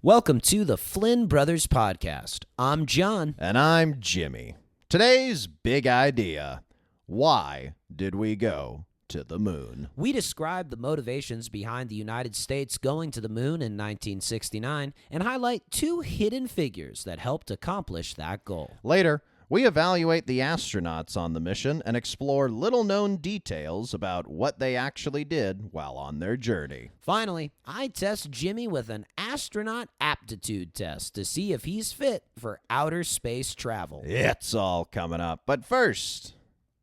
Welcome to the Flynn Brothers podcast. I'm John. And I'm Jimmy. Today's big idea. Why did we go to the moon? We describe the motivations behind the United States going to the moon in 1969 and highlight two hidden figures that helped accomplish that goal. Later, we evaluate the astronauts on the mission and explore little-known details about what they actually did while on their journey. Finally, I test Jimmy with an Astronaut Aptitude Test to see if he's fit for outer space travel. It's all coming up. But first,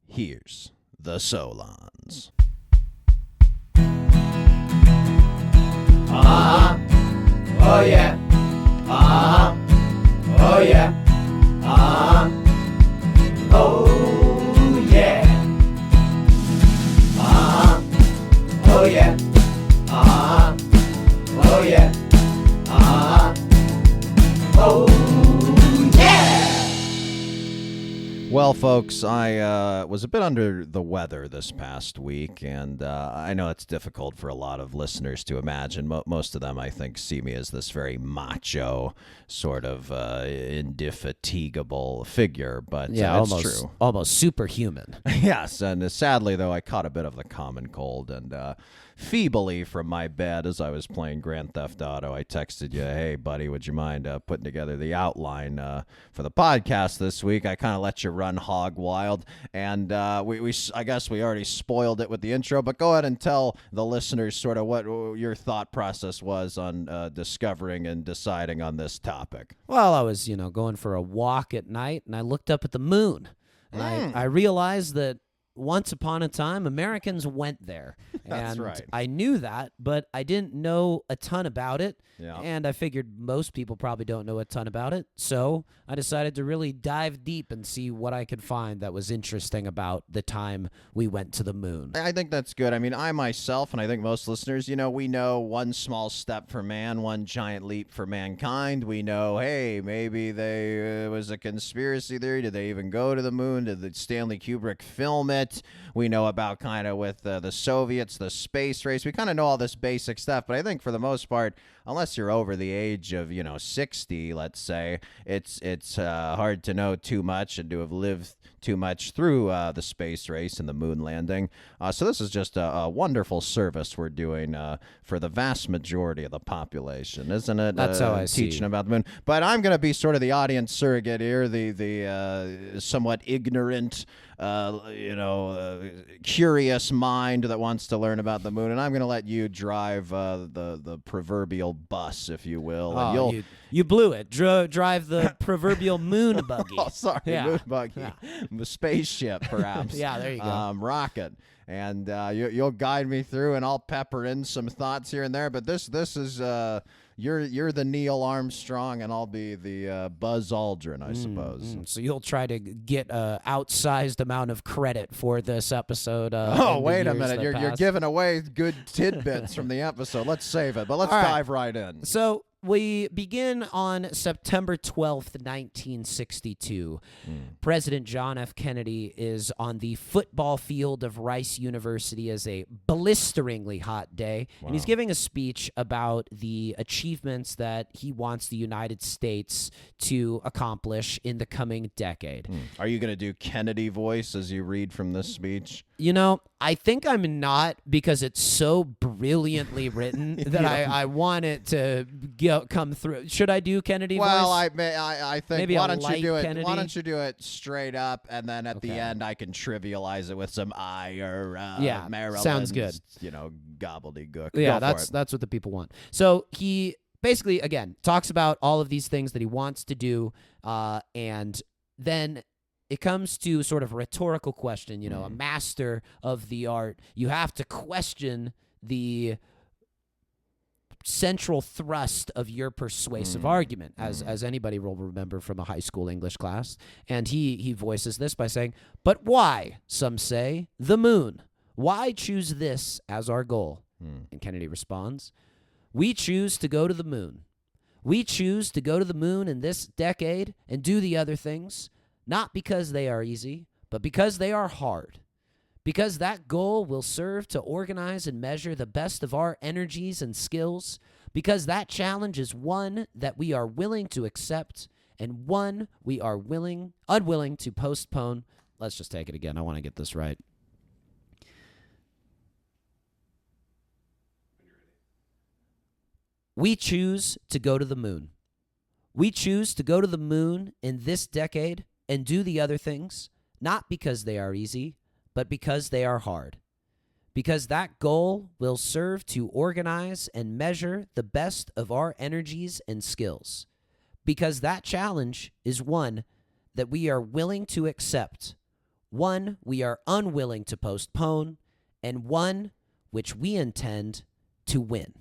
here's the Solons. Oh yeah. Oh yeah. Oh yeah. Oh yeah. Oh yeah. Oh yeah. Well, folks, I was a bit under the weather this past week, and I know it's difficult for a lot of listeners to imagine. Most of them, I think, see me as this very macho, sort of indefatigable figure, but it's true. Almost superhuman. Yes, and sadly, though, I caught a bit of the common cold, and feebly from my bed as I was playing Grand Theft Auto, I texted you, hey, buddy, would you mind putting together the outline for the podcast this week? I kind of let you run hog wild, and I guess we already spoiled it with the intro, but go ahead and tell the listeners sort of what your thought process was on discovering and deciding on this topic. Well, I was, going for a walk at night, and I looked up at the moon, and I realized that once upon a time, Americans went there. That's and right. I knew that, but I didn't know a ton about it. Yeah. And I figured most people probably don't know a ton about it. So I decided to really dive deep and see what I could find that was interesting about the time we went to the moon. I think that's good. I mean, I myself, and I think most listeners, we know one small step for man, one giant leap for mankind. We know, hey, maybe it was a conspiracy theory. Did they even go to the moon? Did Stanley Kubrick film it? We know about kind of with the Soviets, the space race. We kind of know all this basic stuff, but I think for the most part, unless you're over the age of 60, let's say, it's hard to know too much and to have lived too much through the space race and the moon landing. So this is just a wonderful service we're doing for the vast majority of the population, isn't it? That's how I see teaching about the moon. But I'm going to be sort of the audience surrogate here, the somewhat ignorant, curious mind that wants to learn about the moon, and I'm going to let you drive the proverbial bus, if you will. Oh, and you blew it. Drive the proverbial moon buggy. Oh, sorry, Yeah. moon buggy, the spaceship, perhaps. Yeah, there you go. Rocket. And you'll guide me through, and I'll pepper in some thoughts here and there. But this is you're the Neil Armstrong, and I'll be the Buzz Aldrin, I suppose. So you'll try to get an outsized amount of credit for this episode. Oh, wait a minute! You're giving away good tidbits from the episode. Let's save it, but let's dive right in. So we begin on September 12th, 1962. President John F. Kennedy is on the football field of Rice University as a blisteringly hot day, and he's giving a speech about the achievements that he wants the United States to accomplish in the coming decade. Are you going to do Kennedy voice as you read from this speech? I think I'm not, because it's so brilliantly written that I want it to come through. Should I do Kennedy voice? Well, I think Maybe why a don't you do it? Kennedy? Why don't you do it straight up, and then at the end I can trivialize it with some Maryland. Sounds good. Gobbledygook. Yeah, Go for it. that's what the people want. So he basically, again, talks about all of these things that he wants to do, and then it comes to sort of a rhetorical question, a master of the art. You have to question the central thrust of your persuasive argument, as anybody will remember from a high school English class. And he voices this by saying, "But why, some say, the moon? Why choose this as our goal?" And Kennedy responds, "We choose to go to the moon. We choose to go to the moon in this decade and do the other things, not because they are easy, but because they are hard. Because that goal will serve to organize and measure the best of our energies and skills, because that challenge is one that we are willing to accept and one we are unwilling to postpone. Let's just take it again. I want to get this right. We choose to go to the moon. We choose to go to the moon in this decade and do the other things, not because they are easy, but because they are hard. Because that goal will serve to organize and measure the best of our energies and skills. Because that challenge is one that we are willing to accept, one we are unwilling to postpone, and one which we intend to win.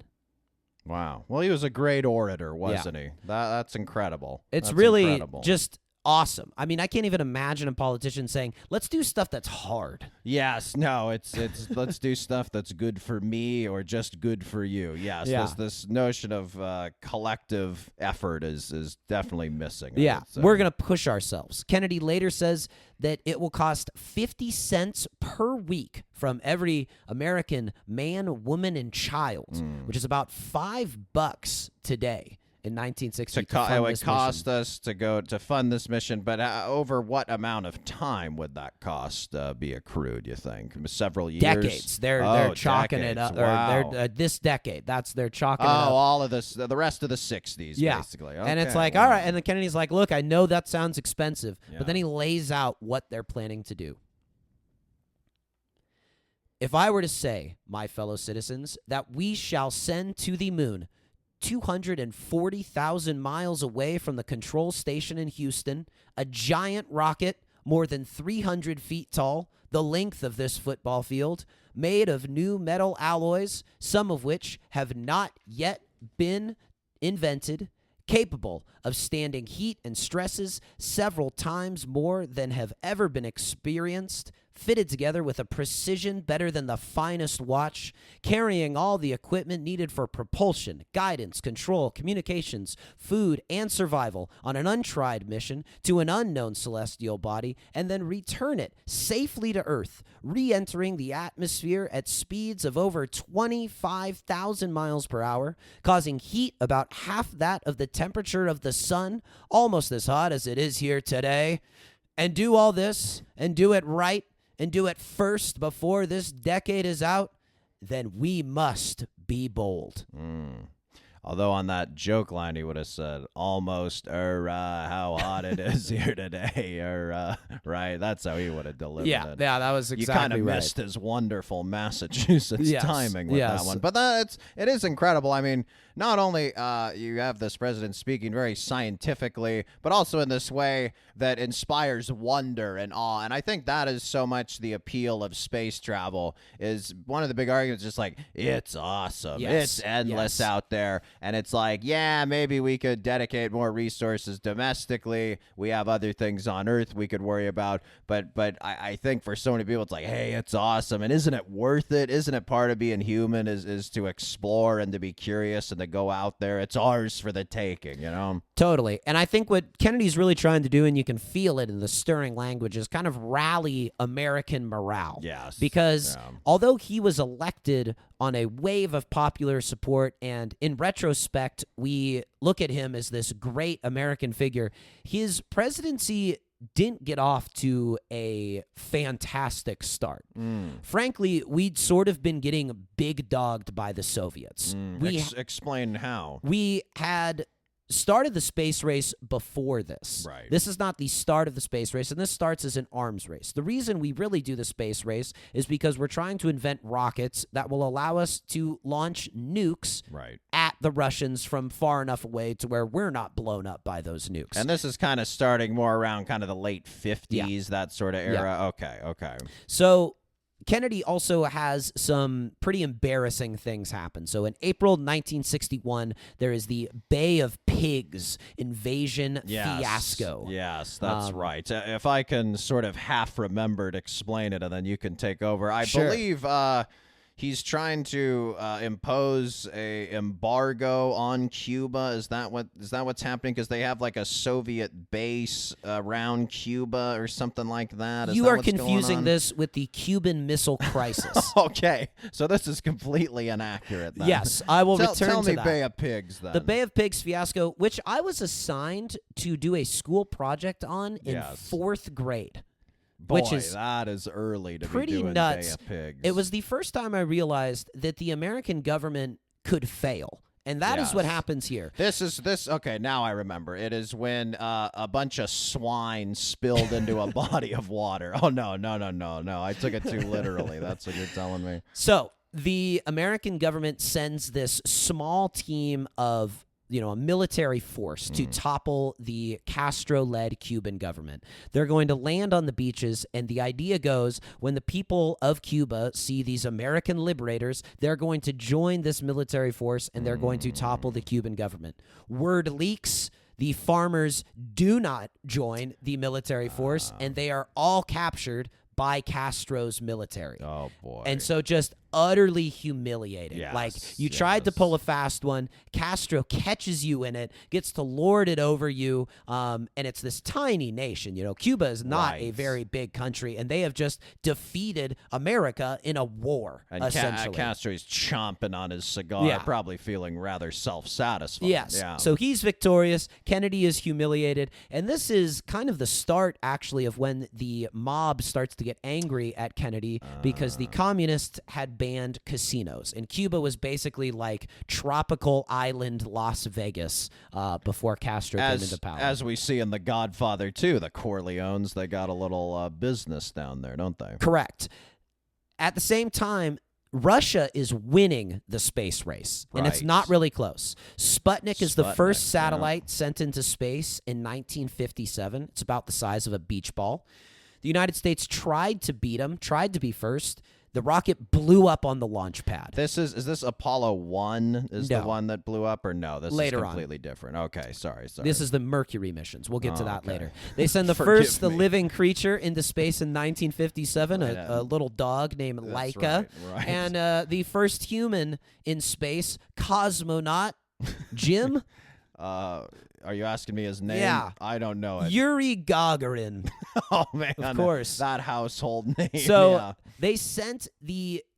Wow. Well, he was a great orator, wasn't he? That's incredible. It's that's really incredible. Just awesome. I mean, I can't even imagine a politician saying, let's do stuff that's hard. Yes, no, it's let's do stuff that's good for me or just good for you. Yes, this notion of collective effort is definitely missing. Yeah, we're going to push ourselves. Kennedy later says that it will cost 50 cents per week from every American man, woman, and child, which is about $5 today. In 1960, it would cost us to fund this mission, but over what amount of time would that cost be accrued? You think several years, decades? They're chalking decades. it up. Wow. Or this decade. They're chalking it up. All of this, the rest of the 60s, basically. Okay, and it's like, all right. And then Kennedy's like, look, I know that sounds expensive, but then he lays out what they're planning to do. If I were to say, my fellow citizens, that we shall send to the moon 240,000 miles away from the control station in Houston, a giant rocket more than 300 feet tall, the length of this football field, made of new metal alloys, some of which have not yet been invented, capable of standing heat and stresses several times more than have ever been experienced, fitted together with a precision better than the finest watch, carrying all the equipment needed for propulsion, guidance, control, communications, food, and survival on an untried mission to an unknown celestial body, and then return it safely to Earth, re-entering the atmosphere at speeds of over 25,000 miles per hour, causing heat about half that of the temperature of the sun, almost as hot as it is here today. And do all this, and do it right, and do it first before this decade is out, then we must be bold. Although on that joke line, he would have said, almost, how hot it is here today, right? That's how he would have delivered it. Yeah, that was exactly You kind of right. missed his wonderful Massachusetts timing with that one. But it is incredible. I mean, not only you have this president speaking very scientifically, but also in this way that inspires wonder and awe. And I think that is so much the appeal of space travel, is one of the big arguments, just like, it's awesome. Yes. It's endless out there. And it's like, yeah, maybe we could dedicate more resources domestically. We have other things on Earth we could worry about. But I think for so many people, it's like, hey, it's awesome. And isn't it worth it? Isn't it part of being human is to explore and to be curious and to go out there? It's ours for the taking, you know? Totally. And I think what Kennedy's really trying to do, and you can feel it in the stirring language, is kind of rally American morale. Yes. Because although he was elected on a wave of popular support, and in retrospect, we look at him as this great American figure, his presidency didn't get off to a fantastic start. Frankly, we'd sort of been getting big dogged by the Soviets. Explain how. We had started the space race before this. Right. This is not the start of the space race, and this starts as an arms race. The reason we really do the space race is because we're trying to invent rockets that will allow us to launch nukes at the Russians from far enough away to where we're not blown up by those nukes. And this is kind of starting more around kind of the late 50s, that sort of era. Yeah. Okay. So Kennedy also has some pretty embarrassing things happen. So in April 1961, there is the Bay of Pigs invasion fiasco. Yes, that's right. If I can sort of half remember to explain it, and then you can take over. I believe he's trying to impose a embargo on Cuba. Is that what's happening? Because they have like a Soviet base around Cuba or something like that. You are confusing this with the Cuban Missile Crisis. Okay, so this is completely inaccurate then. Yes, I will return to that. Tell me Bay of Pigs then. The Bay of Pigs fiasco, which I was assigned to do a school project on in 4th grade. Boy, which is that is early to pretty be doing nuts. Bay of Pigs. It was the first time I realized that the American government could fail. And that is what happens here. Okay, now I remember. It is when a bunch of swine spilled into a body of water. Oh, no. I took it too literally. That's what you're telling me. So the American government sends this small team of a military force to topple the Castro-led Cuban government. They're going to land on the beaches, and the idea goes when the people of Cuba see these American liberators, they're going to join this military force, and they're going to topple the Cuban government. Word leaks. The farmers do not join the military force, and they are all captured by Castro's military. Oh, boy. And so just utterly humiliating. You tried to pull a fast one. Castro catches you in it, gets to lord it over you, and it's this tiny nation. Cuba is not a very big country, and they have just defeated America in a war, and essentially. Castro's chomping on his cigar, probably feeling rather self-satisfied. Yes. Yeah. So he's victorious. Kennedy is humiliated, and this is kind of the start, actually, of when the mob starts to get angry at Kennedy because the communists had banned casinos, and Cuba was basically like tropical island Las Vegas before Castro came into power. As we see in The Godfather 2, the Corleones, they got a little business down there, don't they? Correct. At the same time, Russia is winning the space race, and it's not really close. Sputnik is the first satellite sent into space in 1957. It's about the size of a beach ball. The United States tried to beat him, tried to be first. The rocket blew up on the launch pad. Is this Apollo 1 the one that blew up, or no? This later is completely different. Okay, sorry. This is the Mercury missions. We'll get to that later. They send the living creature into space in 1957, a little dog named Laika. Right. And the first human in space, cosmonaut Jim. Are you asking me his name? Yeah. I don't know it. Yuri Gagarin. Oh, man. Of course. That household name. So they sent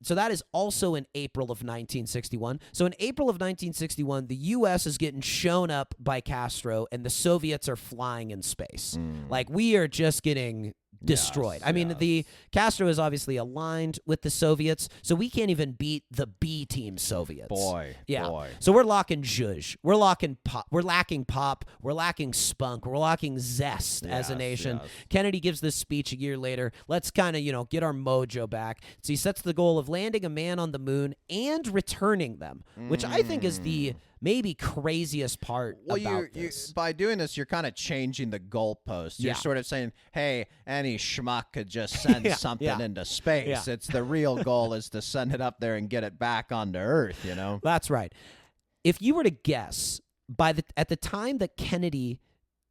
so that is also in April of 1961. So in April of 1961, the U.S. is getting shown up by Castro, and the Soviets are flying in space. Like, we are just getting destroyed. I mean, the Castro is obviously aligned with the Soviets, so we can't even beat the B team Soviets. Boy. So we're locking zhuzh. We're locking pop. We're lacking pop. We're lacking spunk. We're lacking zest as a nation. Kennedy gives this speech a year later. Let's kind of, get our mojo back. So he sets the goal of landing a man on the moon and returning them, which I think is the maybe craziest part about this. By doing this, you're kind of changing the goalpost. You're sort of saying, hey, any schmuck could just send something into space. It's the real goal is to send it up there and get it back onto Earth, That's right. If you were to guess, at the time that Kennedy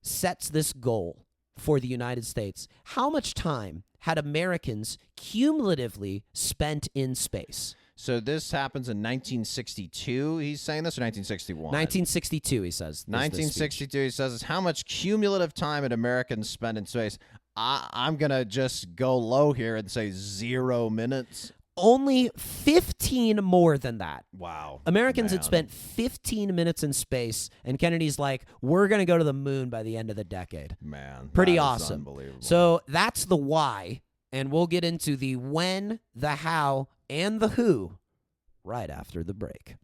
sets this goal for the United States, how much time had Americans cumulatively spent in space? So this happens in 1962, he's saying this, or 1961? 1962, he says. 1962, he says, how much cumulative time had Americans spent in space? I'm going to just go low here and say 0 minutes. Only 15 more than that. Wow. Americans had spent 15 minutes in space, and Kennedy's like, we're going to go to the moon by the end of the decade. Man. Pretty awesome. Unbelievable. So that's the why, and we'll get into the when, the how, and the who right after the break.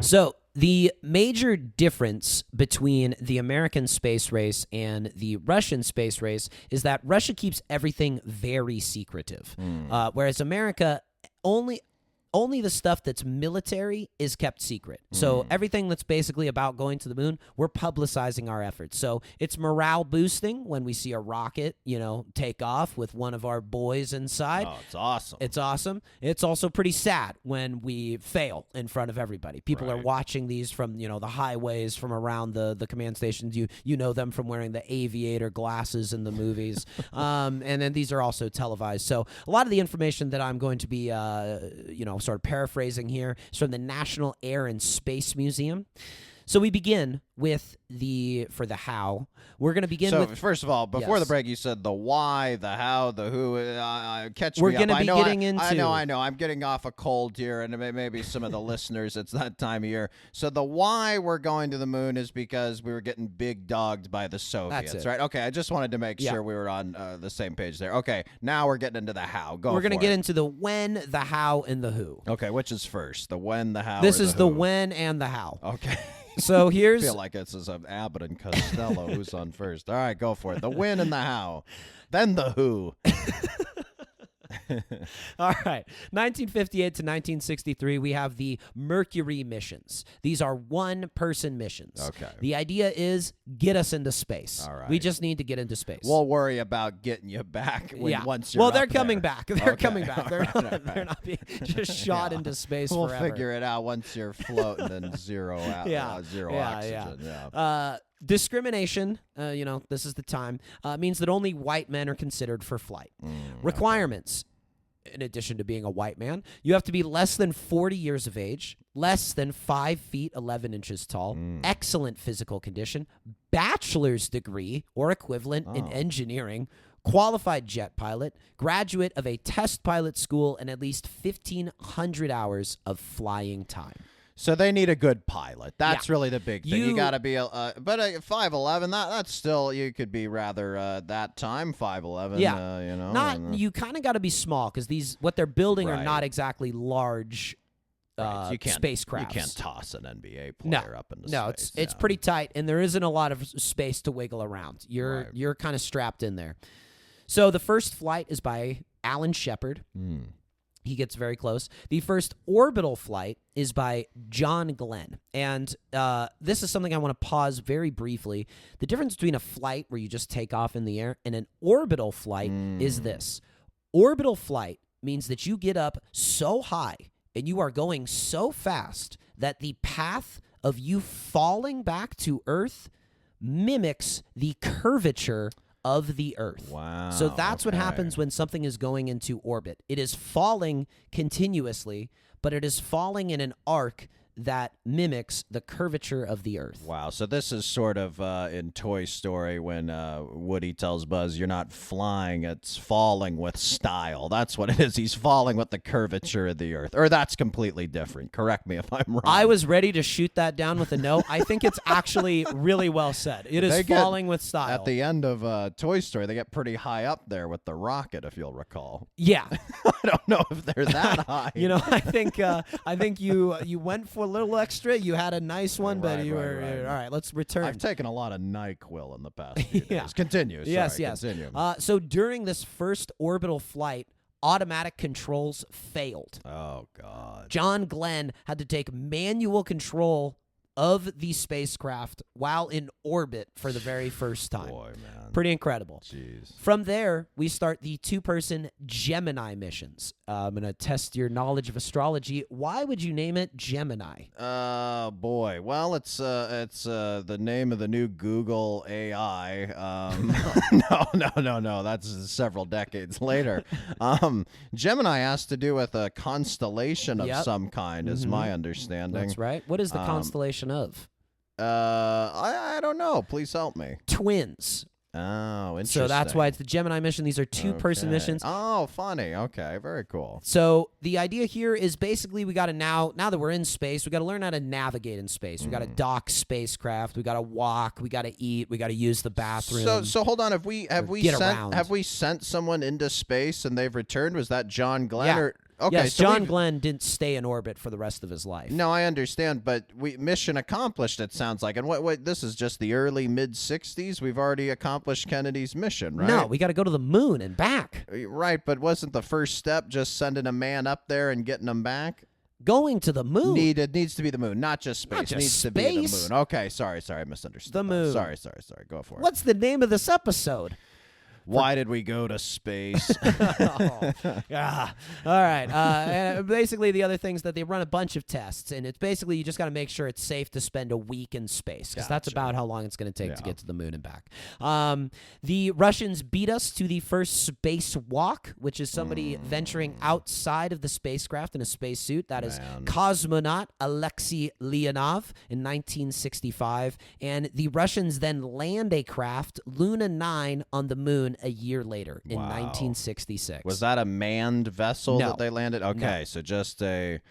So the major difference between the American space race and the Russian space race is that Russia keeps everything very secretive, whereas America only only the stuff that's military is kept secret. So everything that's basically about going to the moon, we're publicizing our efforts. So it's morale boosting when we see a rocket, take off with one of our boys inside. Oh, it's awesome. It's awesome. It's also pretty sad when we fail in front of everybody. People are watching these from, the highways, from around the command stations. You know them from wearing the aviator glasses in the movies. And then these are also televised. So a lot of the information that I'm going to be, sort of paraphrasing here is from the National Air and Space Museum. So we begin with for the how. We're going to begin with... So, first of all, before the break, you said the why, the how, the who. Catch me up. We're going to be getting into... I know. I'm getting off a cold here, and maybe some of the listeners, it's that time of year. So the why we're going to the moon is because we were getting big dogged by the Soviets, That's it. right? Okay, I just wanted to make sure we were on the same page there. Okay, now we're getting into the how. We're going to get into the when, the how, and the who. Okay, which is first? The when, the how, This or is the the who? when and the how. Okay. So I here's... feel like it's an Abbott and Costello who's on first. All right, go for it. The when and the how. Then the who. All right. 1958 to 1963, we have the Mercury missions. These are one-person missions. Okay. The idea is get us into space. All right. We just need to get into space. We'll worry about getting you back once you're Well, they're up coming there. back. They're Okay. coming back. They're All not, right. they're not being just shot into space We'll forever. figure it out once you're floating and zero oxygen. Yeah. Discrimination, this is the time, means that only white men are considered for flight. Requirements. In addition to being a white man, you have to be less than 40 years of age, less than 5 feet 11 inches tall, excellent physical condition, bachelor's degree or equivalent in engineering, qualified jet pilot, graduate of a test pilot school, and at least 1,500 hours of flying time. So they need a good pilot. That's really the big thing. You got to be but 5'11", that's still, you could be rather that time 5'11". Yeah, you kind of got to be small because what they're building are not exactly large spacecraft. You can't toss an NBA player up into space. No, it's pretty tight, and there isn't a lot of space to wiggle around. You're kind of strapped in there. So the first flight is by Alan Shepard. He gets very close. The first orbital flight is by John Glenn. And this is something I want to pause very briefly. The difference between a flight where you just take off in the air and an orbital flight is this. Orbital flight means that you get up so high and you are going so fast that the path of you falling back to Earth mimics the curvature of the Earth. Wow. So that's what happens when something is going into orbit. It is falling continuously, but it is falling in an arc that mimics the curvature of the Earth. Wow. So this is sort of in Toy Story when Woody tells Buzz, you're not flying, it's falling with style. That's what it is. He's falling with the curvature of the Earth. Or that's completely different. Correct me if I'm wrong. I was ready to shoot that down with a no. I think it's actually really well said. It is falling with style. At the end of Toy Story, they get pretty high up there with the rocket, if you'll recall. Yeah. I don't know if they're that high. I think you went for a little extra. You had a nice one, but you were all right. Let's return. I've taken a lot of NyQuil in the past few days. Continue. Yes. Continue. So during this first orbital flight, automatic controls failed. Oh God. John Glenn had to take manual control of the spacecraft while in orbit for the very first time. Boy, man. Pretty incredible. Jeez. From there, we start the two-person Gemini missions. I'm going to test your knowledge of astrology. Why would you name it Gemini? Boy. Well, it's the name of the new Google AI. No. That's several decades later. Gemini has to do with a constellation of some kind, is my understanding. That's right. What is the constellation of? I don't know. Please help me. Twins. Oh, interesting. So that's why it's the Gemini mission. These are two-person missions. Oh, funny. Okay, very cool. So the idea here is basically we got to now that we're in space, we got to learn how to navigate in space. We got to dock spacecraft. We got to walk. We got to eat. We got to use the bathroom. So hold on. Have we sent someone into space and they've returned? Was that John Glenn? Yeah. Or Okay, yes, so John Glenn didn't stay in orbit for the rest of his life. No, I understand, but mission accomplished, it sounds like. And what this is just the early mid-'60s? We've already accomplished Kennedy's mission, right? No, we got to go to the moon and back. Right, but wasn't the first step just sending a man up there and getting him back? Going to the moon. It needs to be the moon, not just space. Not just needs to be the space. moon. Okay, sorry, I misunderstood. The moon. Sorry. Go for it. What's the name of this episode? Why did we go to space? Yeah. All right. And basically, the other things that they run a bunch of tests, and it's basically you just got to make sure it's safe to spend a week in space because that's about how long it's going to take to get to the moon and back. The Russians beat us to the first spacewalk, which is somebody venturing outside of the spacecraft in a spacesuit. That is cosmonaut Alexei Leonov in 1965, and the Russians then land a craft, Luna 9, on the moon a year later in 1966. Was that a manned vessel No. that they landed? Okay, No. so just a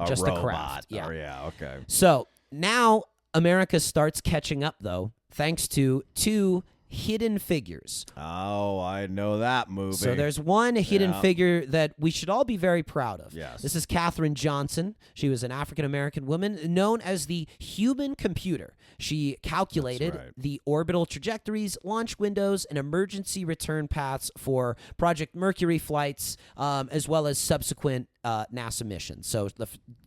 Just a robot. craft, yeah. Oh, yeah, okay. So now America starts catching up, though, thanks to two hidden figures. Oh, I know that movie. So there's one hidden figure that we should all be very proud of. Yes. This is Katherine Johnson. She was an African-American woman known as the human computer. She calculated That's right. the orbital trajectories, launch windows, and emergency return paths for Project Mercury flights, as well as subsequent NASA missions. So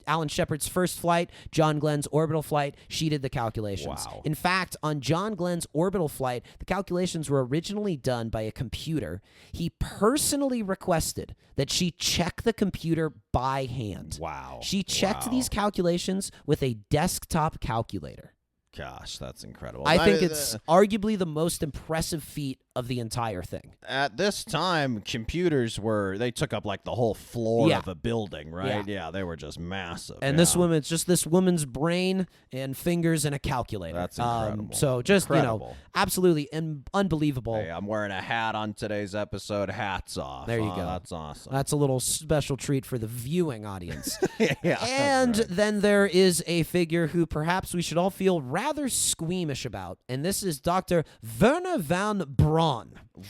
Alan Shepard's first flight, John Glenn's orbital flight, she did the calculations. Wow. In fact, on John Glenn's orbital flight, the calculations were originally done by a computer. He personally requested that she check the computer by hand. Wow. She checked Wow. these calculations with a desktop calculator. Gosh, that's incredible. I think it's arguably the most impressive feat of the entire thing. At this time, computers they took up like the whole floor Yeah. of a building, right? Yeah. Yeah, they were just massive. And this woman, it's just this woman's brain and fingers and a calculator. That's incredible. So just, Incredible. absolutely unbelievable. Hey, I'm wearing a hat on today's episode. Hats off. There you go. That's awesome. That's a little special treat for the viewing audience. yeah. that's And right. then there is a figure who perhaps we should all feel rather squeamish about, and this is Dr. Werner von Braun.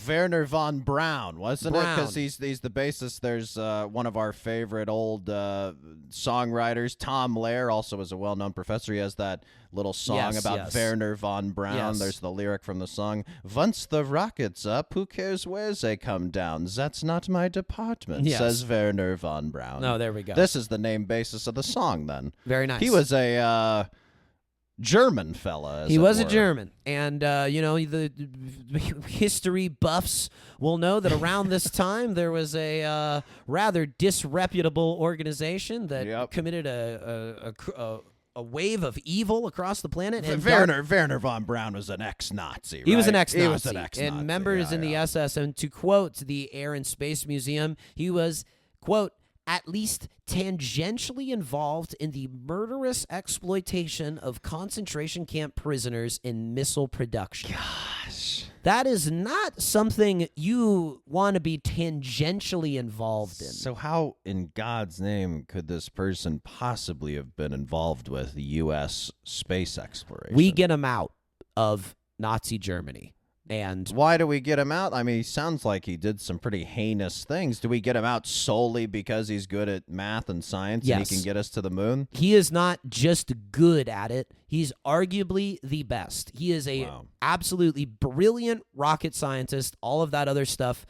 Werner von Braun, wasn't it? Braun. Because he's the bassist. There's one of our favorite old songwriters, Tom Lehrer, also was a well-known professor. He has that little song about Werner von Braun. Yes. There's the lyric from the song, "Once the rocket's up, who cares where they come down? That's not my department," Yes. says Werner von Braun. Oh, there we go. This is the name basis of the song, then. Very nice. He was a German fella. As He it was a were. German, and the history buffs will know that around this time there was a rather disreputable organization that committed a wave of evil across the planet. And Werner von Braun was an ex-Nazi, right? He was an ex-Nazi. He was an ex-Nazi. And members in the SS, and to quote the Air and Space Museum, he was, quote, at least tangentially involved in the murderous exploitation of concentration camp prisoners in missile production. Gosh. That is not something you want to be tangentially involved in. So how, in God's name, could this person possibly have been involved with the U.S. space exploration? We get him out of Nazi Germany. And why do we get him out? I mean, he sounds like he did some pretty heinous things. Do we get him out solely because he's good at math and science and he can get us to the moon? He is not just good at it. He's arguably the best. He is a absolutely brilliant rocket scientist. All of that other stuff,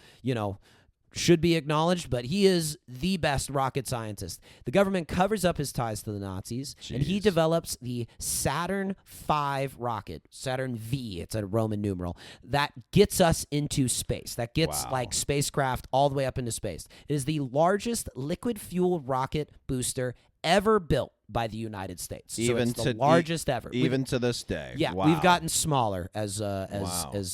should be acknowledged, but he is the best rocket scientist. The government covers up his ties to the Nazis, and he develops the Saturn V rocket, Saturn V, it's a Roman numeral, that gets us into space, that gets like spacecraft all the way up into space. It is the largest liquid fuel rocket booster ever built by the United States. So it's the largest ever. Even to this day. Yeah, wow. We've gotten smaller as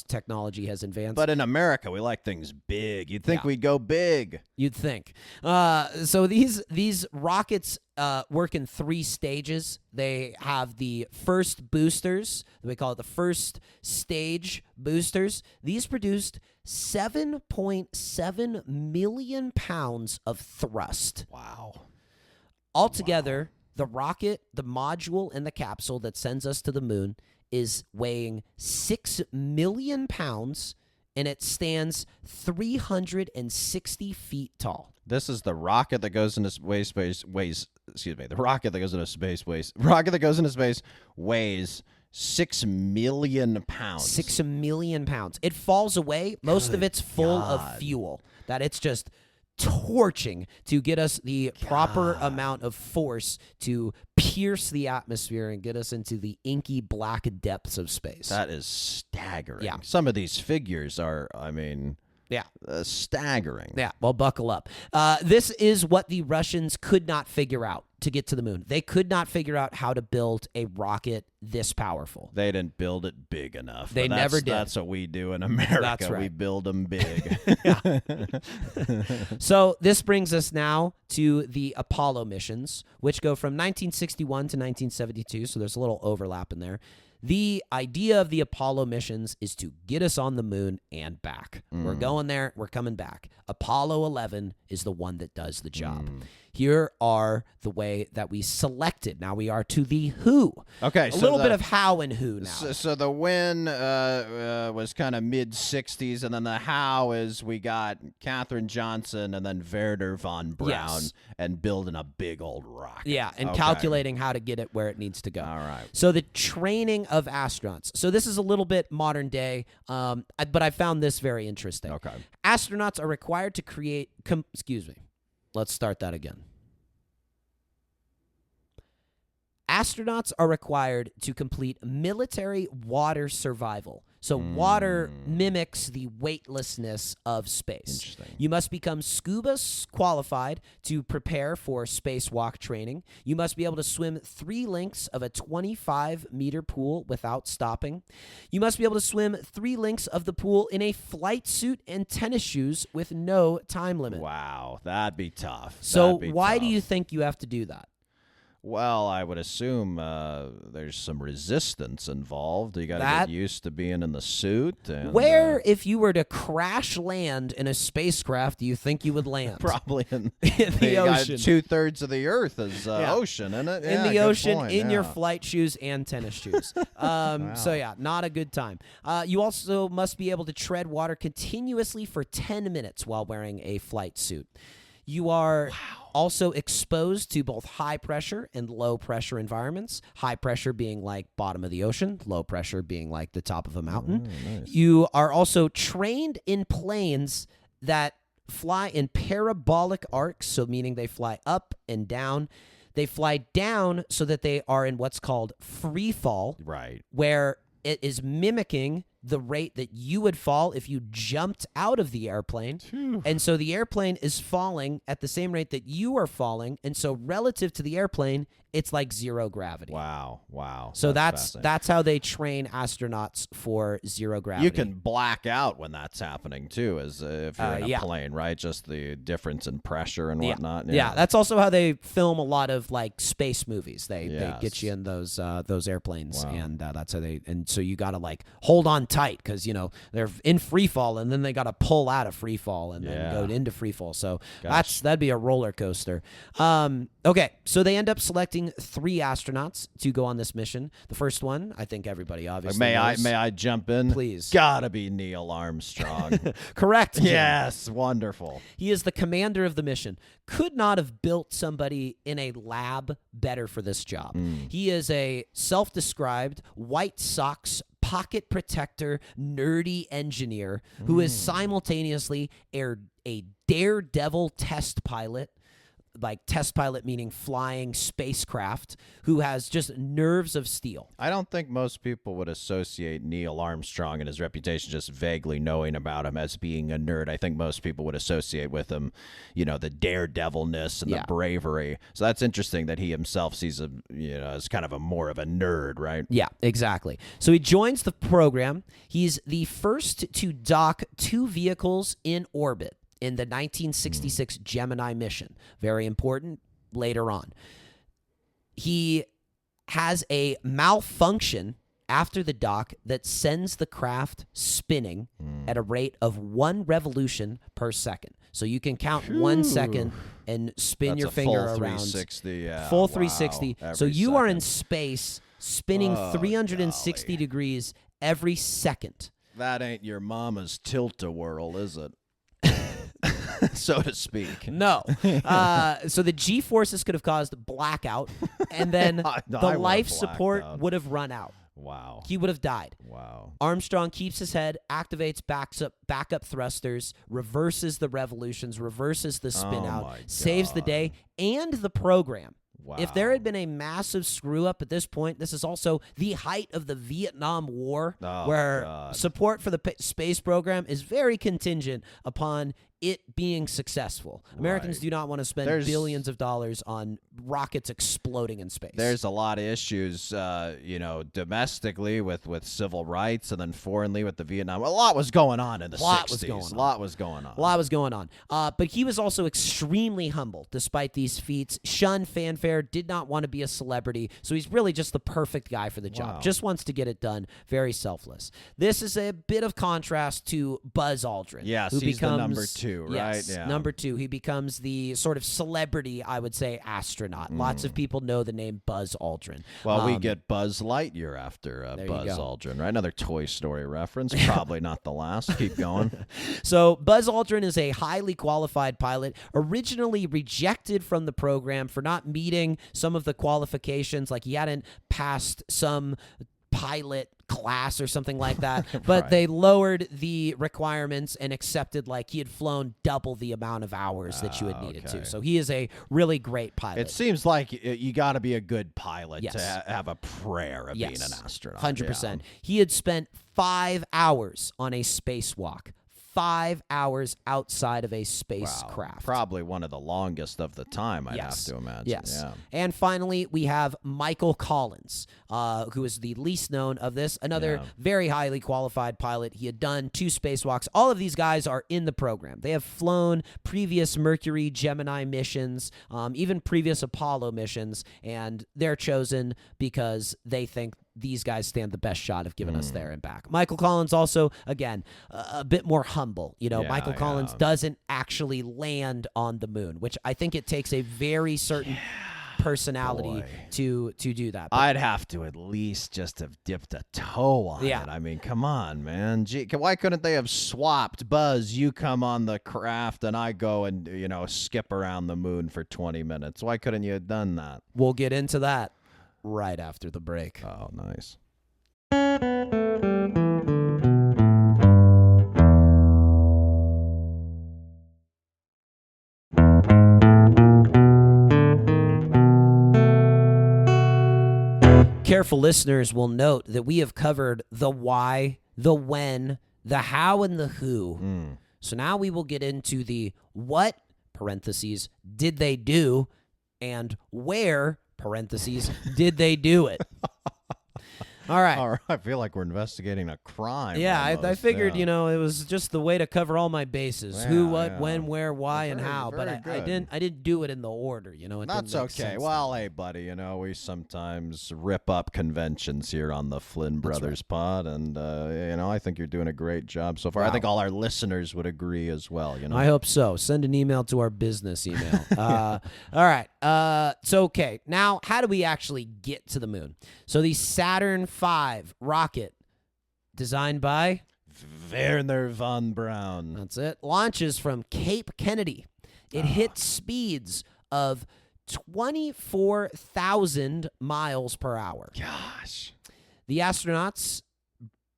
technology has advanced. But in America, we like things big. You'd think we'd go big. You'd think. So these rockets work in 3 stages. They have the first boosters. We call it the first stage boosters. These produced 7.7 million pounds of thrust. Wow. Altogether, the rocket, the module, and the capsule that sends us to the moon is weighing 6 million pounds and it stands 360 feet tall. This is the rocket that goes into space. The rocket that goes into space rocket that goes into space weighs 6 million pounds. 6 million pounds. It falls away. Most of it's full of fuel that it's just torching to get us the proper amount of force to pierce the atmosphere and get us into the inky black depths of space. That is staggering. Yeah. Some of these figures are, staggering. Yeah, well, buckle up. This is what the Russians could not figure out to get to the moon. They could not figure out how to build a rocket this powerful. They didn't build it big enough. They never did. That's what we do in America. That's right. We build them big. So this brings us now to the Apollo missions, which go from 1961 to 1972, so there's a little overlap in there. The idea of the Apollo missions is to get us on the moon and back. We're going there, we're coming back. Apollo 11 is the one that does the job. Here are the way that we selected. Now we are to the who. Okay, a little bit of how and who now. So the when was kind of mid-'60s, and then the how is we got Katherine Johnson and then Werner von Braun and building a big old rocket. Yeah, and calculating how to get it where it needs to go. All right. So the training of astronauts. So this is a little bit modern day, but I found this very interesting. Okay. Astronauts are required to create... Let's start that again. Astronauts are required to complete military water survival. So water mimics the weightlessness of space. Interesting. You must become scuba qualified to prepare for spacewalk training. You must be able to swim 3 lengths of a 25-meter pool without stopping. You must be able to swim 3 lengths of the pool in a flight suit and tennis shoes with no time limit. Wow, that'd be tough. So why do you think you have to do that? Well, I would assume there's some resistance involved. You got to get used to being in the suit. And, where, if you were to crash land in a spacecraft, do you think you would land? Probably in the ocean. 2/3 of the Earth is ocean, isn't it? In the ocean, in your flight shoes and tennis shoes. So, yeah, not a good time. You also must be able to tread water continuously for 10 minutes while wearing a flight suit. You are also exposed to both high pressure and low pressure environments. High pressure being like bottom of the ocean, low pressure being like the top of a mountain. Nice. You are also trained in planes that fly in parabolic arcs, so meaning they fly up and down. They fly down so that they are in what's called free fall, right, where it is mimicking the rate that you would fall if you jumped out of the airplane. And so the airplane is falling at the same rate that you are falling. And so relative to the airplane, it's like zero gravity. Wow. So that's how they train astronauts for zero gravity. You can black out when that's happening, too, as if you're in a plane, right? Just the difference in pressure and whatnot. Yeah, that's also how they film a lot of, like, space movies. They get you in those airplanes, and that's how they... And so you got to, like, hold on tight because, they're in free fall, and then they got to pull out of free fall and then go into free fall. So that'd be a roller coaster. Okay, so they end up selecting 3 astronauts to go on this mission. The first one, I think everybody obviously knows. May I jump in? Please. Gotta be Neil Armstrong. Correct. Jim. Yes, wonderful. He is the commander of the mission. Could not have built somebody in a lab better for this job. He is a self-described White Sox pocket protector, nerdy engineer who is simultaneously a daredevil test pilot, like test pilot meaning flying spacecraft, who has just nerves of steel. I don't think most people would associate Neil Armstrong and his reputation just vaguely knowing about him as being a nerd. I think most people would associate with him, the daredevilness and the bravery. So that's interesting that he himself sees him, as kind of a more of a nerd, right? Yeah, exactly. So he joins the program. He's the first to dock 2 vehicles in orbit in the 1966 Gemini mission. Very important later on. He has a malfunction after the dock that sends the craft spinning at a rate of 1 revolution per second. So you can count 1 second and spin your finger around. 360, full 360. So you are in second. space spinning 360 degrees every second. That ain't your mama's tilt-a-whirl, is it? So to speak. No. So the G-forces could have caused blackout, and then the life support would have run out. Wow. He would have died. Wow. Armstrong keeps his head, activates backup thrusters, reverses the revolutions, reverses the spin out, saves the day and the program. Wow. If there had been a massive screw up at this point, this is also the height of the Vietnam War, where support for the space program is very contingent upon it being successful. Americans do not want to spend billions of dollars on rockets exploding in space. There's a lot of issues, domestically with civil rights, and then foreignly with the Vietnam. A lot was going on in the 60s. A lot was going on. But he was also extremely humble despite these feats. Shunned fanfare, did not want to be a celebrity, so he's really just the perfect guy for the job. Just wants to get it done. Very selfless. This is a bit of contrast to Buzz Aldrin. Yes, who he's becomes the number 2, right? Yes, yeah. Number 2. He becomes the sort of celebrity, I would say, astronaut. Lots of people know the name Buzz Aldrin. Well, we get Buzz Lightyear after Buzz Aldrin, right? Another Toy Story reference. Probably not the last. Keep going. So Buzz Aldrin is a highly qualified pilot, originally rejected from the program for not meeting some of the qualifications, like he hadn't passed some pilot class or something like that, but they lowered the requirements and accepted like he had flown double the amount of hours that you had needed to. So he is a really great pilot. It seems like you got to be a good pilot to have a prayer of being an astronaut. 100%. Yeah. He had spent 5 hours on a spacewalk. 5 hours outside of a spacecraft. Wow. Probably one of the longest of the time, I'd have to imagine. Yes. Yeah. And finally, we have Michael Collins, who is the least known of this. Another very highly qualified pilot. He had done 2 spacewalks. All of these guys are in the program. They have flown previous Mercury, Gemini missions, even previous Apollo missions, and they're chosen because they think these guys stand the best shot of giving us there and back. Michael Collins also, again, a bit more humble. Michael Collins doesn't actually land on the moon, which I think it takes a very certain personality to do that. But I'd have to at least just have dipped a toe on it. I mean, come on, man. Gee, why couldn't they have swapped? Buzz, you come on the craft and I go and, skip around the moon for 20 minutes. Why couldn't you have done that? We'll get into that right after the break. Oh, nice. Careful listeners will note that we have covered the why, the when, the how, and the who. So now we will get into the what, parentheses, did they do, and where, parentheses, did they do it? All right. I feel like we're investigating a crime. Yeah, almost. I figured, it was just the way to cover all my bases. Who, what, when, where, why, and how. But I didn't do it in the order, It That's okay. Well, hey, buddy, we sometimes rip up conventions here on the Flynn Brothers pod, and, I think you're doing a great job so far. Wow. I think all our listeners would agree as well, I hope so. Send an email to our business email. All right. So, okay. Now, how do we actually get to the moon? So the Saturn V rocket, designed by Werner von Braun. That's it. Launches from Cape Kennedy. It hit speeds of 24,000 miles per hour. Gosh. The astronauts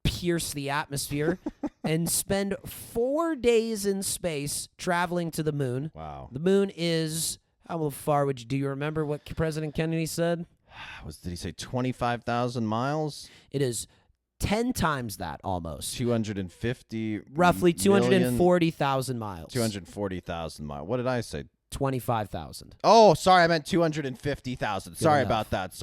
pierce the atmosphere and spend 4 days in space traveling to the moon. Wow. The moon is, how far do you remember what President Kennedy said? Did he say 25,000 miles? It is 10 times that almost. 250 Roughly 240,000 miles. 240,000 miles. What did I say? 25,000. Oh, sorry, I meant 250,000. Sorry about that.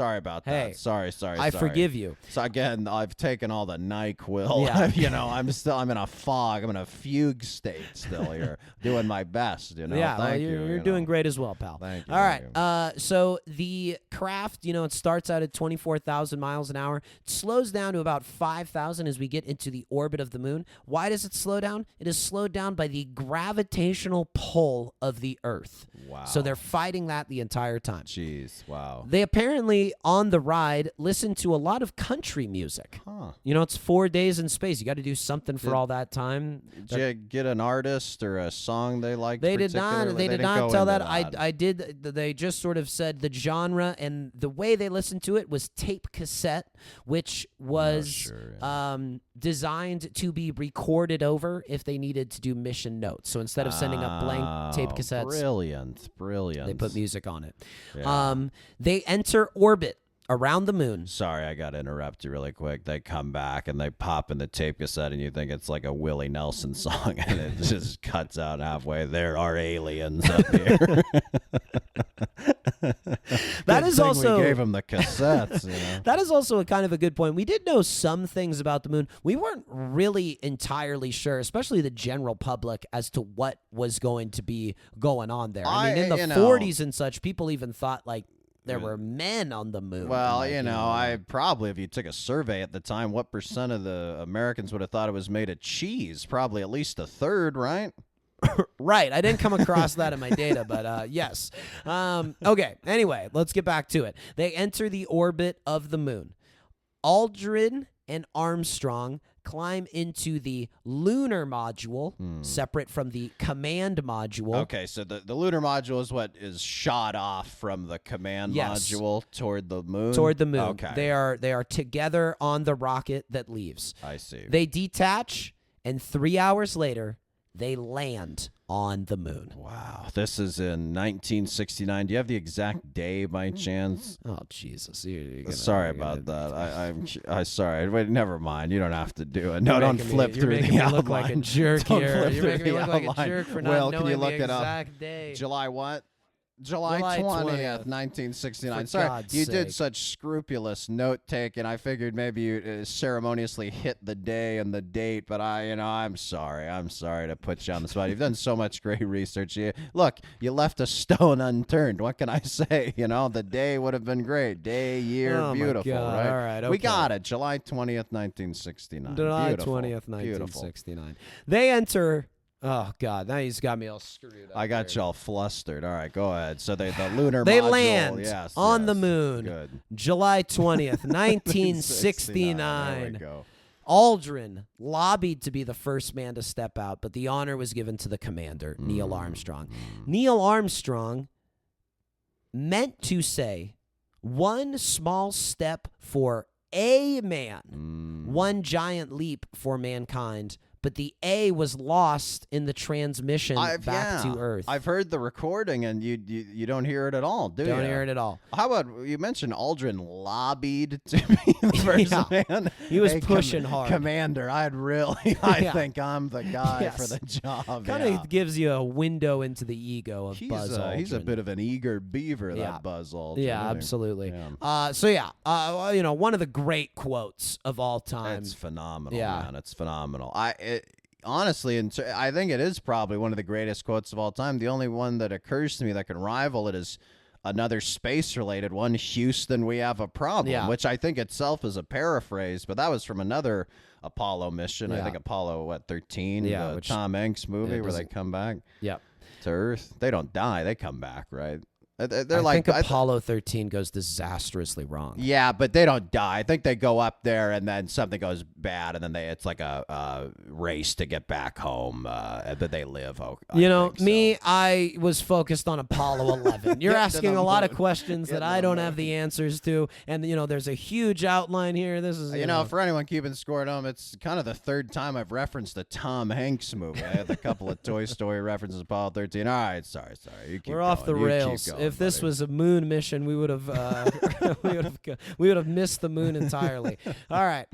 Hey, Sorry. I forgive you. So again, I've taken all the NyQuil. Yeah. I'm in a fog. I'm in a fugue state still here, doing my best. Yeah, Thank you. You're doing great as well, pal. Thank you. All right. So the craft, it starts out at 24,000 miles an hour. It slows down to about 5,000 as we get into the orbit of the moon. Why does it slow down? It is slowed down by the gravitational pull of the Earth. Earth. Wow. So they're fighting that the entire time. Jeez, wow. They apparently, on the ride, listen to a lot of country music. Huh. You know, it's 4 days in space. You got to do something for all that time. Did you get an artist or a song they liked? They did not. particularly? They did didn't not go tell into that. I did. They just sort of said the genre and the way they listened to it was tape cassette, which was designed to be recorded over if they needed to do mission notes. So instead of sending up blank tape cassettes, brilliant. they put music on it. Yeah. They enter orbit around the moon. Sorry, I got to interrupt you really quick. They come back and they pop in the tape cassette, and you think it's like a Willie Nelson song, and it just cuts out halfway. There are aliens up here. That is also we gave them the cassettes. You know? That is also a kind of a good point. We did know some things about the moon. We weren't really entirely sure, especially the general public, as to what was going to be going on there. I mean, in the 40s and such, people even thought like there were men on the moon. Well, like, I probably, if you took a survey at the time, what % of the Americans would have thought it was made of cheese? Probably at least a third, right? Right. I didn't come across that in my data, but yes. Okay. Anyway, let's get back to it. They enter the orbit of the moon. Aldrin and Armstrong climb into the lunar module, separate from the command module. Okay, so the lunar module is what is shot off from the command module toward the moon? Toward the moon. Okay. They are together on the rocket that leaves. I see. They detach, and 3 hours later, they land on the moon. Wow. This is in 1969. Do you have the exact day by chance? Oh, Jesus. Sorry about that. I'm sorry. Wait, never mind. You don't have to do it. No, don't flip through the outline. You're making me look like a jerk Don't here. flip You're through making me the look like a outline. jerk for Well, not can you knowing look the it up? exact day. July what? July 20th, 1969. For Sorry, God's you sake. did such scrupulous note taking. I figured maybe you ceremoniously hit the day and the date, but I'm sorry. I'm sorry to put you on the spot. You've done so much great research. Look, you left a stone unturned. What can I say? The day would have been great. Day, year, beautiful, my God. right? All right, We okay. got it. July 20th, 1969. July Beautiful. 20th, Beautiful. 1969. They enter. Oh, God. Now he's got me all screwed up. I got you all flustered. All right, go ahead. So the lunar They module, land on the yes. moon. Good. July 20th, 1969. There 1969. we go. Aldrin lobbied to be the first man to step out, but the honor was given to the commander, Neil Armstrong. Neil Armstrong meant to say, one small step for a man, one giant leap for mankind. But the A was lost in the transmission back to Earth. I've heard the recording, and you don't hear it at all, do you? Don't hear it at all. How about, you mentioned Aldrin lobbied to be the first man? He was Hey, pushing hard. Commander, I think I'm the guy for the job. Kind of gives you a window into the ego of Buzz Aldrin. He's a bit of an eager beaver, that Buzz Aldrin. Yeah, isn't he? absolutely. Yeah. One of the great quotes of all time. It's phenomenal, Yeah. man. It's phenomenal. Honestly, I think it is probably one of the greatest quotes of all time. The only one that occurs to me that can rival it is another space-related one, Houston, we have a problem, which I think itself is a paraphrase, but that was from another Apollo mission. I think Apollo, 13? Yeah, the Tom Hanks movie where they come back to Earth. They don't die. They come back, right? I think Apollo 13 goes disastrously wrong. Yeah, but they don't die. I think they go up there and then something goes bad, and then it's like a race to get back home. But they live. I was focused on Apollo 11. You're asking a lot of questions that I don't have the answers to, and there's a huge outline here. This is for anyone keeping score at home, it's kind of the third time I've referenced the Tom Hanks movie. I had a couple of Toy Story references, Apollo 13. All right, sorry. We're off the rails. If this was a moon mission, we would have we would have missed the moon entirely. All right.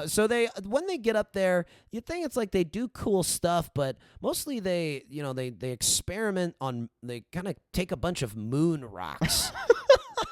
So when they get up there, you think it's like they do cool stuff, but mostly they experiment on. They kind of take a bunch of moon rocks.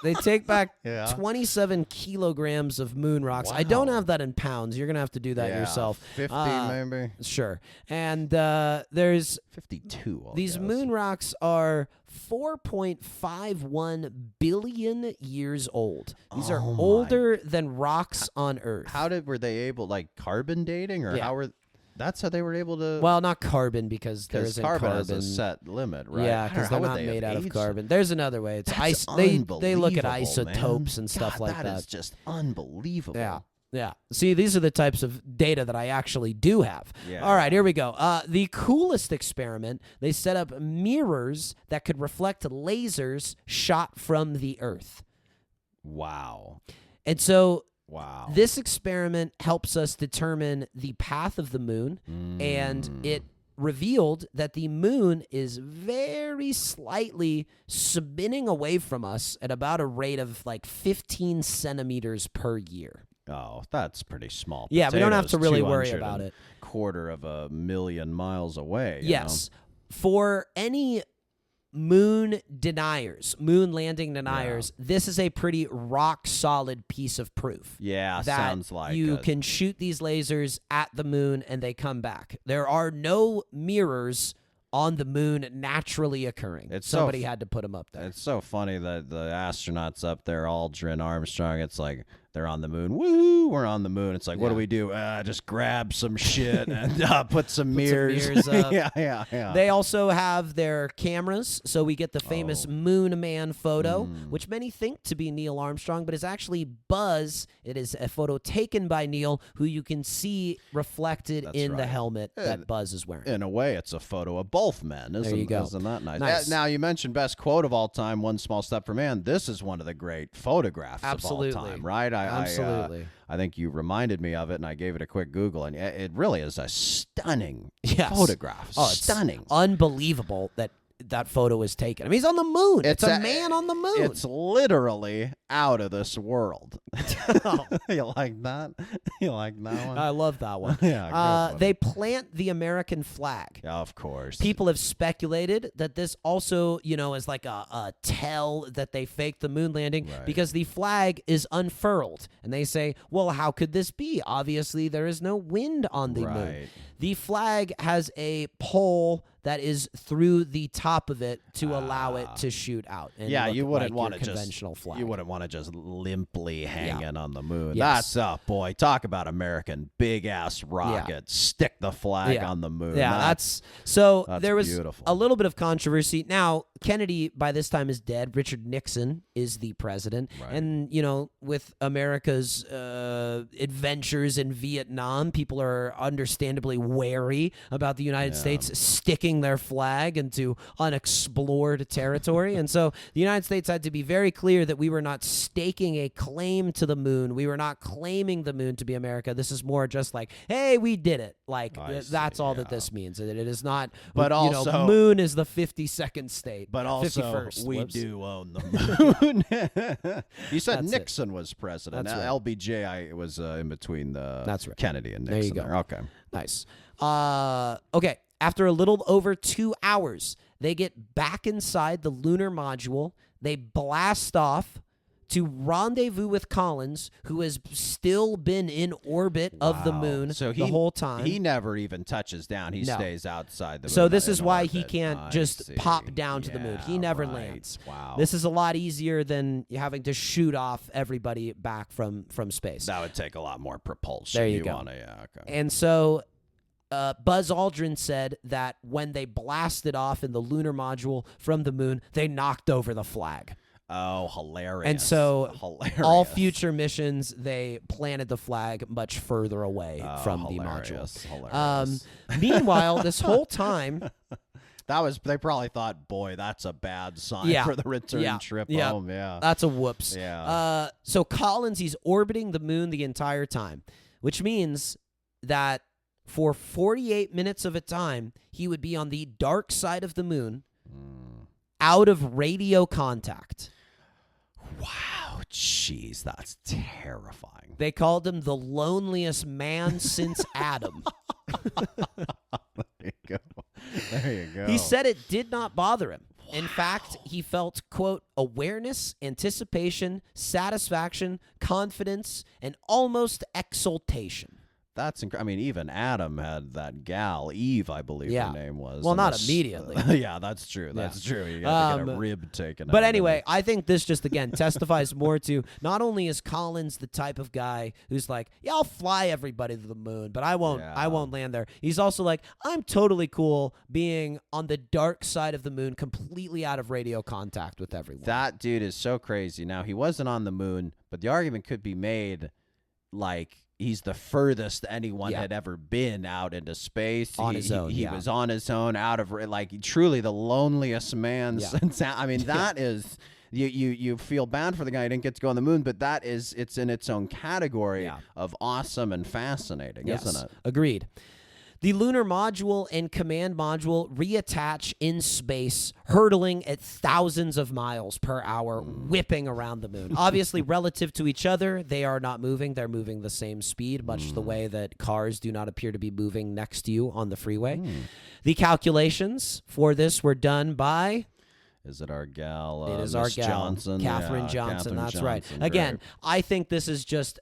They take back 27 kilograms of moon rocks. Wow. I don't have that in pounds. You're going to have to do that yourself. 50 maybe? Sure. And there's 52. These moon rocks are 4.51 billion years old. These are older than rocks on Earth. Were they able, like carbon dating, or how were... That's how they were able to. Well, not carbon because there isn't carbon has a set limit, right? Yeah, because they're not made out of carbon. There's another way. It's ice. They look at isotopes and stuff like that. That is just unbelievable. Yeah. Yeah. See, these are the types of data that I actually do have. Yeah. All right, here we go. The coolest experiment, they set up mirrors that could reflect lasers shot from the Earth. Wow. And so wow. This experiment helps us determine the path of the moon, and it revealed that the moon is very slightly spinning away from us at about a rate of like 15 centimeters per year. Oh, that's pretty small. Yeah, we don't have to really worry about it. 250,000 miles away. Yes. For any moon deniers, moon landing deniers, this is a pretty rock solid piece of proof. Yeah, that sounds like you can shoot these lasers at the moon and they come back. There are no mirrors on the moon naturally occurring. Somebody had to put them up there. It's so funny that the astronauts up there, Aldrin, Armstrong, it's like they're on the moon. Woo, we're on the moon. It's like, what do we do? Just grab some shit and put some mirrors up. yeah. They also have their cameras, so we get the famous Moon Man photo, which many think to be Neil Armstrong, but is actually Buzz. It is a photo taken by Neil, who you can see reflected in the helmet that Buzz is wearing. In a way, it's a photo of both men. Isn't that nice? Now, you mentioned best quote of all time, One Small Step for Man. This is one of the great photographs of all time, right? Absolutely. I think you reminded me of it, and I gave it a quick Google, and it really is a stunning photograph. Oh, stunning. It's unbelievable that photo was taken. I mean, he's on the moon. It's a man on the moon. It's literally out of this world. You like that? You like that one? I love that one. Yeah. They plant the American flag. Yeah, of course. People have speculated that this also, is like a tell that they faked the moon landing because the flag is unfurled. And they say, well, how could this be? Obviously, there is no wind on the moon. The flag has a pole that is through the top of it to allow it to shoot out. And you wouldn't want to conventional flag. You wouldn't want to just limply hanging on the moon. Yes. That's boy. Talk about American big ass rocket. Stick the flag on the moon. Yeah, that's there was beautiful. A little bit of controversy. Now, Kennedy by this time is dead. Richard Nixon is the president. And, with America's adventures in Vietnam, people are understandably wary about the United States sticking their flag into unexplored territory. And so the United States had to be very clear that we were not staking a claim to the moon. We were not claiming the moon to be America. This is more just like, hey, we did it. Like, that's all that this means. It is not, but also, moon is the 52nd state. But also, 51st. we do own the moon. You said Nixon was president. That's right. LBJ was in between Kennedy and Nixon. There you go. Okay. Nice. Okay. After a little over 2 hours, they get back inside the lunar module. They blast off to rendezvous with Collins, who has still been in orbit of the moon the whole time. He never even touches down. He stays outside the moon. So this is why he can't just pop down to the moon. He never lands. Wow. This is a lot easier than having to shoot off everybody back from space. That would take a lot more propulsion. There you go. And so Buzz Aldrin said that when they blasted off in the lunar module from the moon, they knocked over the flag. Oh, hilarious. And so all future missions, they planted the flag much further away from the module. Hilarious. Meanwhile, this whole time... They probably thought, boy, that's a bad sign for the return trip home. Yeah. That's a whoops. Yeah. So Collins, he's orbiting the moon the entire time, which means that for 48 minutes of a time, he would be on the dark side of the moon, out of radio contact. Wow, jeez, that's terrifying. They called him the loneliest man since Adam. There you go. He said it did not bother him. In fact, he felt, quote, awareness, anticipation, satisfaction, confidence, and almost exultation. That's I mean, even Adam had that gal, Eve, I believe her name was. Well, not immediately. Yeah, that's true. That's true. You got to get a rib taken out. But anyway, I think this just, again, testifies more to, not only is Collins the type of guy who's like, yeah, I'll fly everybody to the moon, but I won't land there. He's also like, I'm totally cool being on the dark side of the moon, completely out of radio contact with everyone. That dude is so crazy. Now, he wasn't on the moon, but the argument could be made like he's the furthest anyone had ever been out into space. On his own, He was on his own, out of, like, truly the loneliest man since. I mean, that is, you feel bad for the guy who didn't get to go on the moon, but it's in its own category of awesome and fascinating, isn't it? Agreed. The lunar module and command module reattach in space, hurtling at thousands of miles per hour, whipping around the moon. Obviously, relative to each other, they are not moving. They're moving the same speed, much the way that cars do not appear to be moving next to you on the freeway. The calculations for this were done by... Is it our gal? It is our gal, Johnson. Catherine Johnson. That's Johnson, right. Again, I think this is just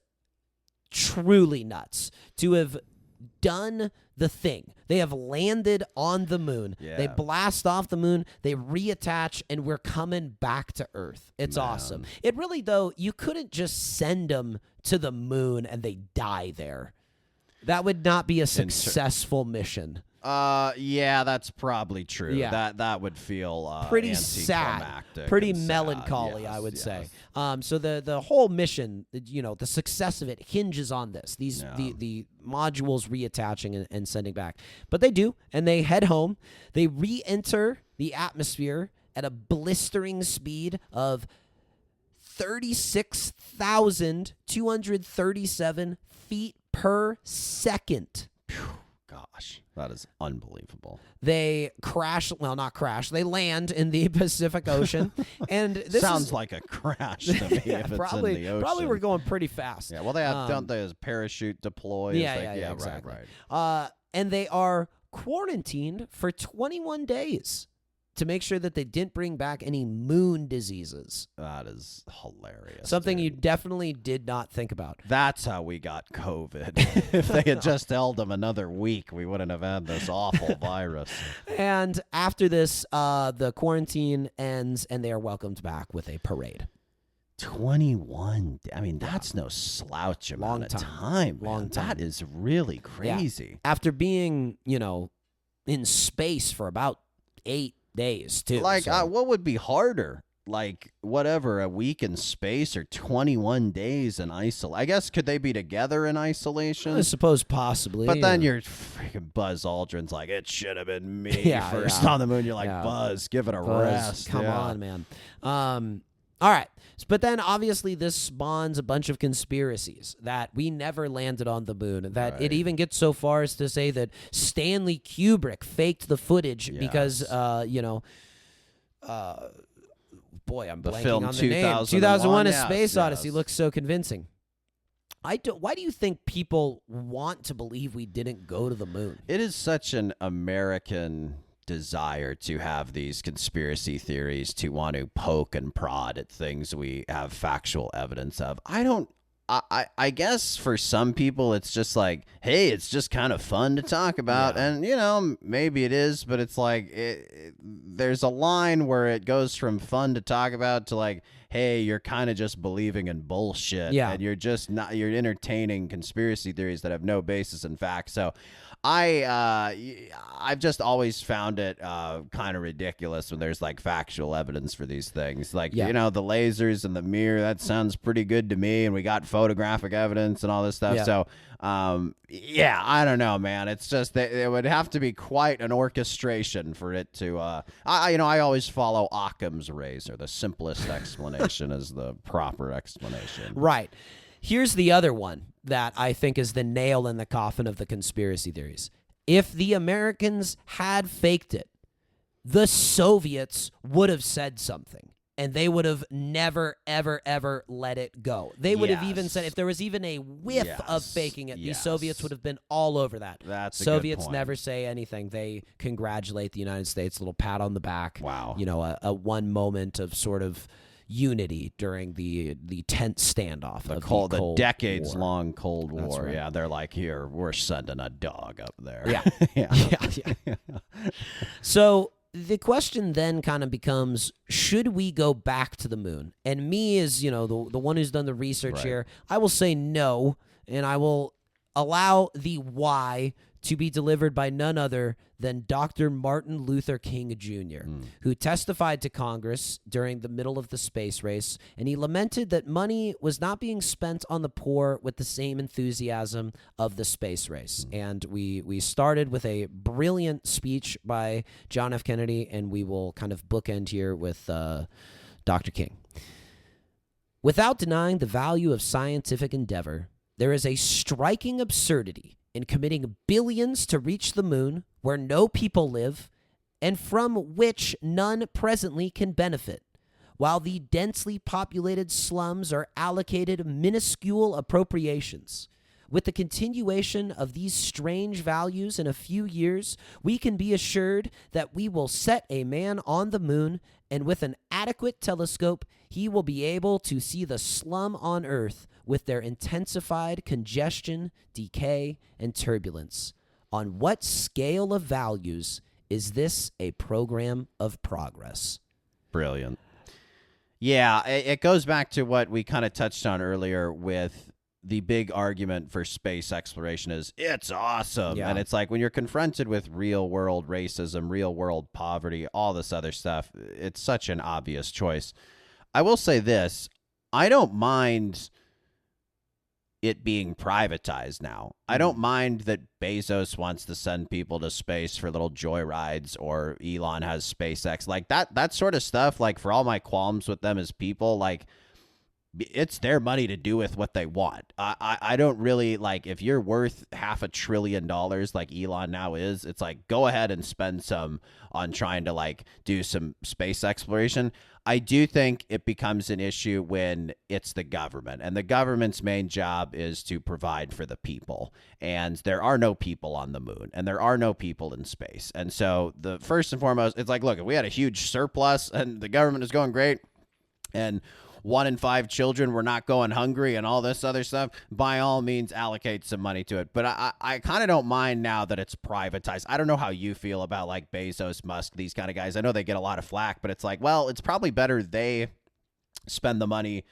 truly nuts to have done the thing. They have landed on the moon. They blast off the moon. They reattach, and we're coming back to Earth. It's awesome. It really, though, you couldn't just send them to the moon and they die there. That would not be a successful mission. Yeah, that's probably true. Yeah. That would feel pretty sad, pretty melancholy, I would say. So the whole mission, the success of it hinges on this. The modules reattaching and sending back, but they do, and they head home. They re-enter the atmosphere at a blistering speed of 36,237 feet per second. Gosh, that is unbelievable. They not crash. They land in the Pacific Ocean, and this sounds like a crash to me. If probably, it's in the ocean. Probably we're going pretty fast. Yeah, well, they have don't they as parachute deploy? Exactly. Right. And they are quarantined for 21 days to make sure that they didn't bring back any moon diseases. That is hilarious. Something you definitely did not think about. That's how we got COVID. If they had just held them another week, we wouldn't have had this awful virus. And after this, the quarantine ends, and they are welcomed back with a parade. 21. I mean, that's no slouch amount of time. Long time. That is really crazy. Yeah. After being, in space for about 8 days, too. Like, what would be harder? Like, whatever, a week in space or 21 days in isolation? I guess, could they be together in isolation? I suppose possibly. But then you're freaking Buzz Aldrin's like, it should have been me first on the moon. You're like, Buzz, give it a rest. Come on, man. All right. But then, obviously, this spawns a bunch of conspiracies that we never landed on the moon. That it even gets so far as to say that Stanley Kubrick faked the footage because, boy, I'm blanking on the name. 2001: A Space Odyssey looks so convincing. Why do you think people want to believe we didn't go to the moon? It is such an American desire to have these conspiracy theories, to want to poke and prod at things we have factual evidence of. I guess for some people it's just like, hey, it's just kind of fun to talk about. And, maybe it is, but it's like there's a line where it goes from fun to talk about to like, hey, you're kind of just believing in bullshit. And you're just not, you're entertaining conspiracy theories that have no basis in fact. So I've just always found it kind of ridiculous when there's like factual evidence for these things. Like, the lasers and the mirror, that sounds pretty good to me. And we got photographic evidence and all this stuff. So, I don't know, man. It's just that it would have to be quite an orchestration for it to, I always follow Occam's razor. The simplest explanation is the proper explanation. Right. Here's the other one that I think is the nail in the coffin of the conspiracy theories. If the Americans had faked it, the Soviets would have said something, and they would have never, ever, ever let it go. They would have even said, if there was even a whiff of faking it, the Soviets would have been all over that. That's Soviets a good point. never say anything. They congratulate the United States, a little pat on the back. Wow. A one moment of sort of, unity during the tense standoff of the Cold decades-long Cold War. That's right. Yeah, they're like, here, we're sending a dog up there. Yeah. yeah. So the question then kind of becomes, should we go back to the moon? And me as, the one who's done the research here, I will say no, and I will allow the why to be delivered by none other than Dr. Martin Luther King Jr., who testified to Congress during the middle of the space race, and he lamented that money was not being spent on the poor with the same enthusiasm of the space race. And we started with a brilliant speech by John F. Kennedy, and we will kind of bookend here with Dr. King. Without denying the value of scientific endeavor, there is a striking absurdity in committing billions to reach the moon, where no people live, and from which none presently can benefit, while the densely populated slums are allocated minuscule appropriations. With the continuation of these strange values in a few years, we can be assured that we will set a man on the moon, and with an adequate telescope, he will be able to see the slum on Earth with their intensified congestion, decay, and turbulence. On what scale of values is this a program of progress? Brilliant. Yeah, it goes back to what we kind of touched on earlier with the big argument for space exploration is it's awesome. Yeah. And it's like when you're confronted with real world racism, real world poverty, all this other stuff, it's such an obvious choice. I will say this, I don't mind it being privatized now. I don't mind that Bezos wants to send people to space for little joyrides, or Elon has SpaceX. Like that sort of stuff, like for all my qualms with them as people, like it's their money to do with what they want. I don't really like, if you're worth $500 billion like Elon now is, it's like, go ahead and spend some on trying to like do some space exploration. I do think it becomes an issue when it's the government, and the government's main job is to provide for the people. And there are no people on the moon, and there are no people in space. And so the first and foremost, it's like, look, if we had a huge surplus and the government is going great, and 1 in 5 children were not going hungry and all this other stuff, by all means allocate some money to it. But I kind of don't mind now that it's privatized. I don't know how you feel about like Bezos, Musk, these kind of guys. I know they get a lot of flack, but it's like, well, it's probably better they spend the money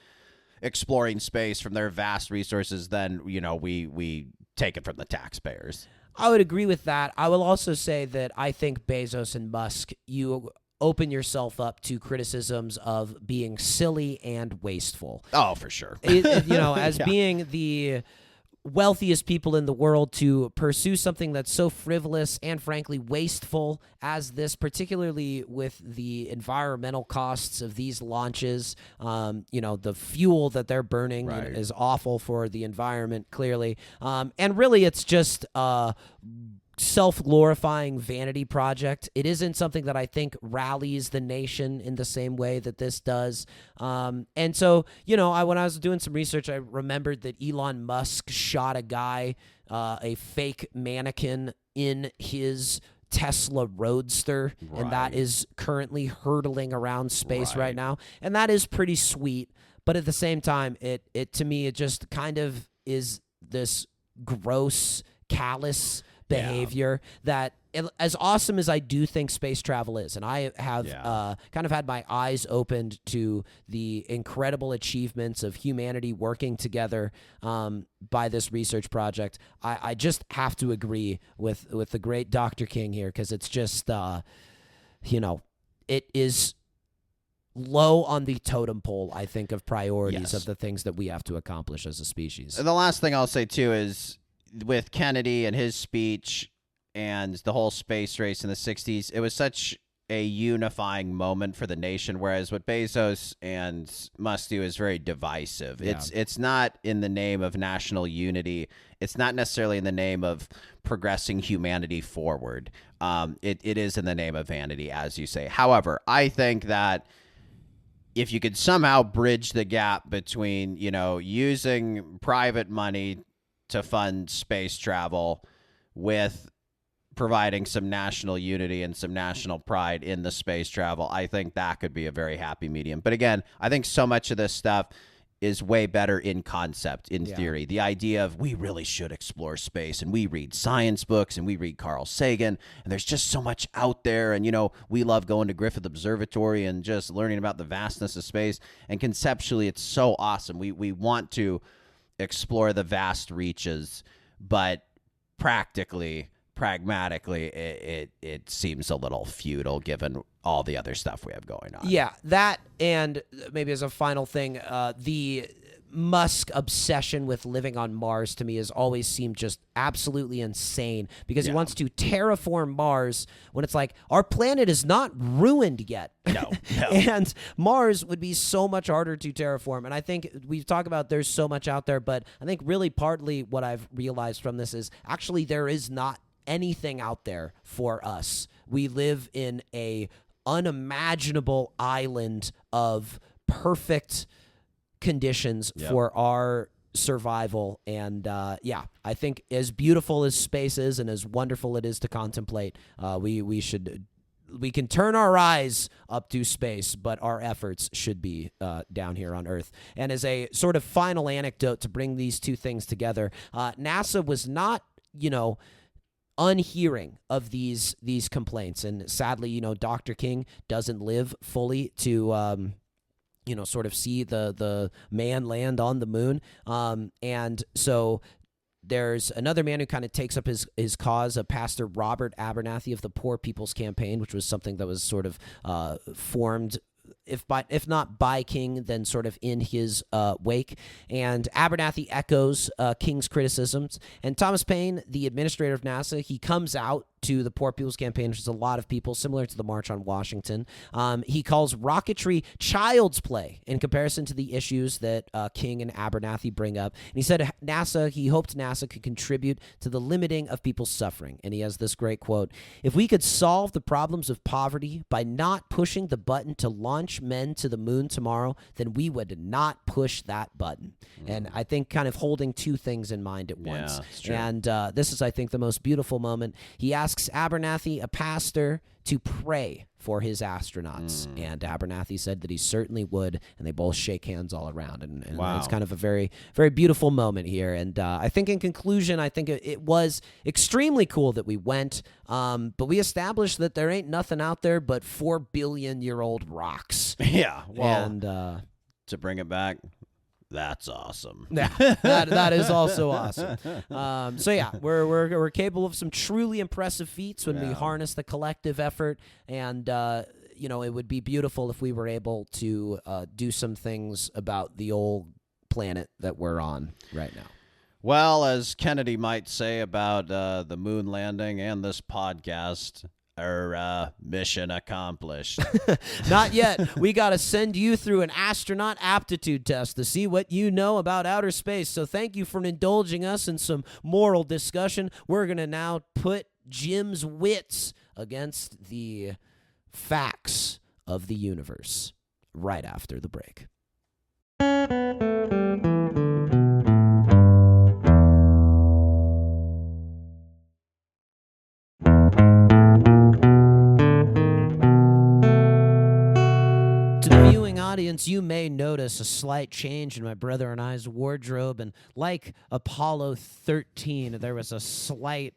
exploring space from their vast resources than, we take it from the taxpayers. I would agree with that. I will also say that I think Bezos and Musk, you open yourself up to criticisms of being silly and wasteful. Oh, for sure. As being the wealthiest people in the world, to pursue something that's so frivolous and frankly wasteful as this, particularly with the environmental costs of these launches. The fuel that they're burning is awful for the environment, clearly. And really, it's just self-glorifying vanity project. It isn't something that I think rallies the nation in the same way that this does. And so, when I was doing some research, I remembered that Elon Musk shot a guy, a fake mannequin in his Tesla Roadster, and that is currently hurtling around space right now. And that is pretty sweet. But at the same time, it to me, it just kind of is this gross, callous behavior that, as awesome as I do think space travel is, and I have kind of had my eyes opened to the incredible achievements of humanity working together by this research project, I just have to agree with the great Dr. King here, because it's just, it is low on the totem pole, I think, of priorities of the things that we have to accomplish as a species. The last thing I'll say, too, is with Kennedy and his speech and the whole space race in the 60s, it was such a unifying moment for the nation, whereas what Bezos and Musk do is very divisive. Yeah. It's not in the name of national unity. It's not necessarily in the name of progressing humanity forward. It is in the name of vanity, as you say. However, I think that if you could somehow bridge the gap between, using private money to fund space travel with providing some national unity and some national pride in the space travel. I think that could be a very happy medium. But again, I think so much of this stuff is way better in concept, in theory. The idea of we really should explore space, and we read science books, and we read Carl Sagan, and there's just so much out there. And, we love going to Griffith Observatory and just learning about the vastness of space. And conceptually, it's so awesome. We want to explore the vast reaches, but pragmatically, it seems a little futile given all the other stuff we have going on. Yeah, that, and maybe as a final thing, the Musk obsession with living on Mars to me has always seemed just absolutely insane, because he wants to terraform Mars when it's like, our planet is not ruined yet. No. And Mars would be so much harder to terraform. And I think we've talked about there's so much out there, but I think really partly what I've realized from this is actually there is not anything out there for us. We live in a unimaginable island of perfect conditions for our survival. And I think as beautiful as space is and as wonderful it is to contemplate, we can turn our eyes up to space, but our efforts should be down here on Earth. And as a sort of final anecdote to bring these two things together, NASA was not, unhearing of these complaints. And sadly, Dr. King doesn't live fully to sort of see the man land on the moon. And so there's another man who kind of takes up his cause, Pastor Robert Abernathy of the Poor People's Campaign, which was something that was sort of formed, if not by King, then sort of in his wake. And Abernathy echoes King's criticisms. And Thomas Paine, the administrator of NASA, he comes out to the Poor People's Campaign, which is a lot of people, similar to the March on Washington. He calls rocketry child's play in comparison to the issues that King and Abernathy bring up. And he said he hoped NASA could contribute to the limiting of people's suffering. And he has this great quote: "If we could solve the problems of poverty by not pushing the button to launch men to the moon tomorrow, then we would not push that button." And I think kind of holding two things in mind at once. That's true. And this is, I think, the most beautiful moment. He asks Abernathy, a pastor, to pray for his astronauts. And Abernathy said that he certainly would, and they both shake hands all around. And it's kind of a very, very beautiful moment here. And I think in conclusion, I think it was extremely cool that we went, but we established that there ain't nothing out there but 4-billion-year-old rocks. Yeah, well, And to bring it back, that's awesome. Yeah, that is also awesome. So yeah, we're capable of some truly impressive feats when we harness the collective effort, and it would be beautiful if we were able to do some things about the old planet that we're on right now. Well, as Kennedy might say about the moon landing and this podcast, our mission accomplished. Not yet. We got to send you through an astronaut aptitude test to see what you know about outer space. So thank you for indulging us in some moral discussion. We're going to now put Jim's wits against the facts of the universe right after the break. Audience, you may notice a slight change in my brother and I's wardrobe, and like Apollo 13, there was a slight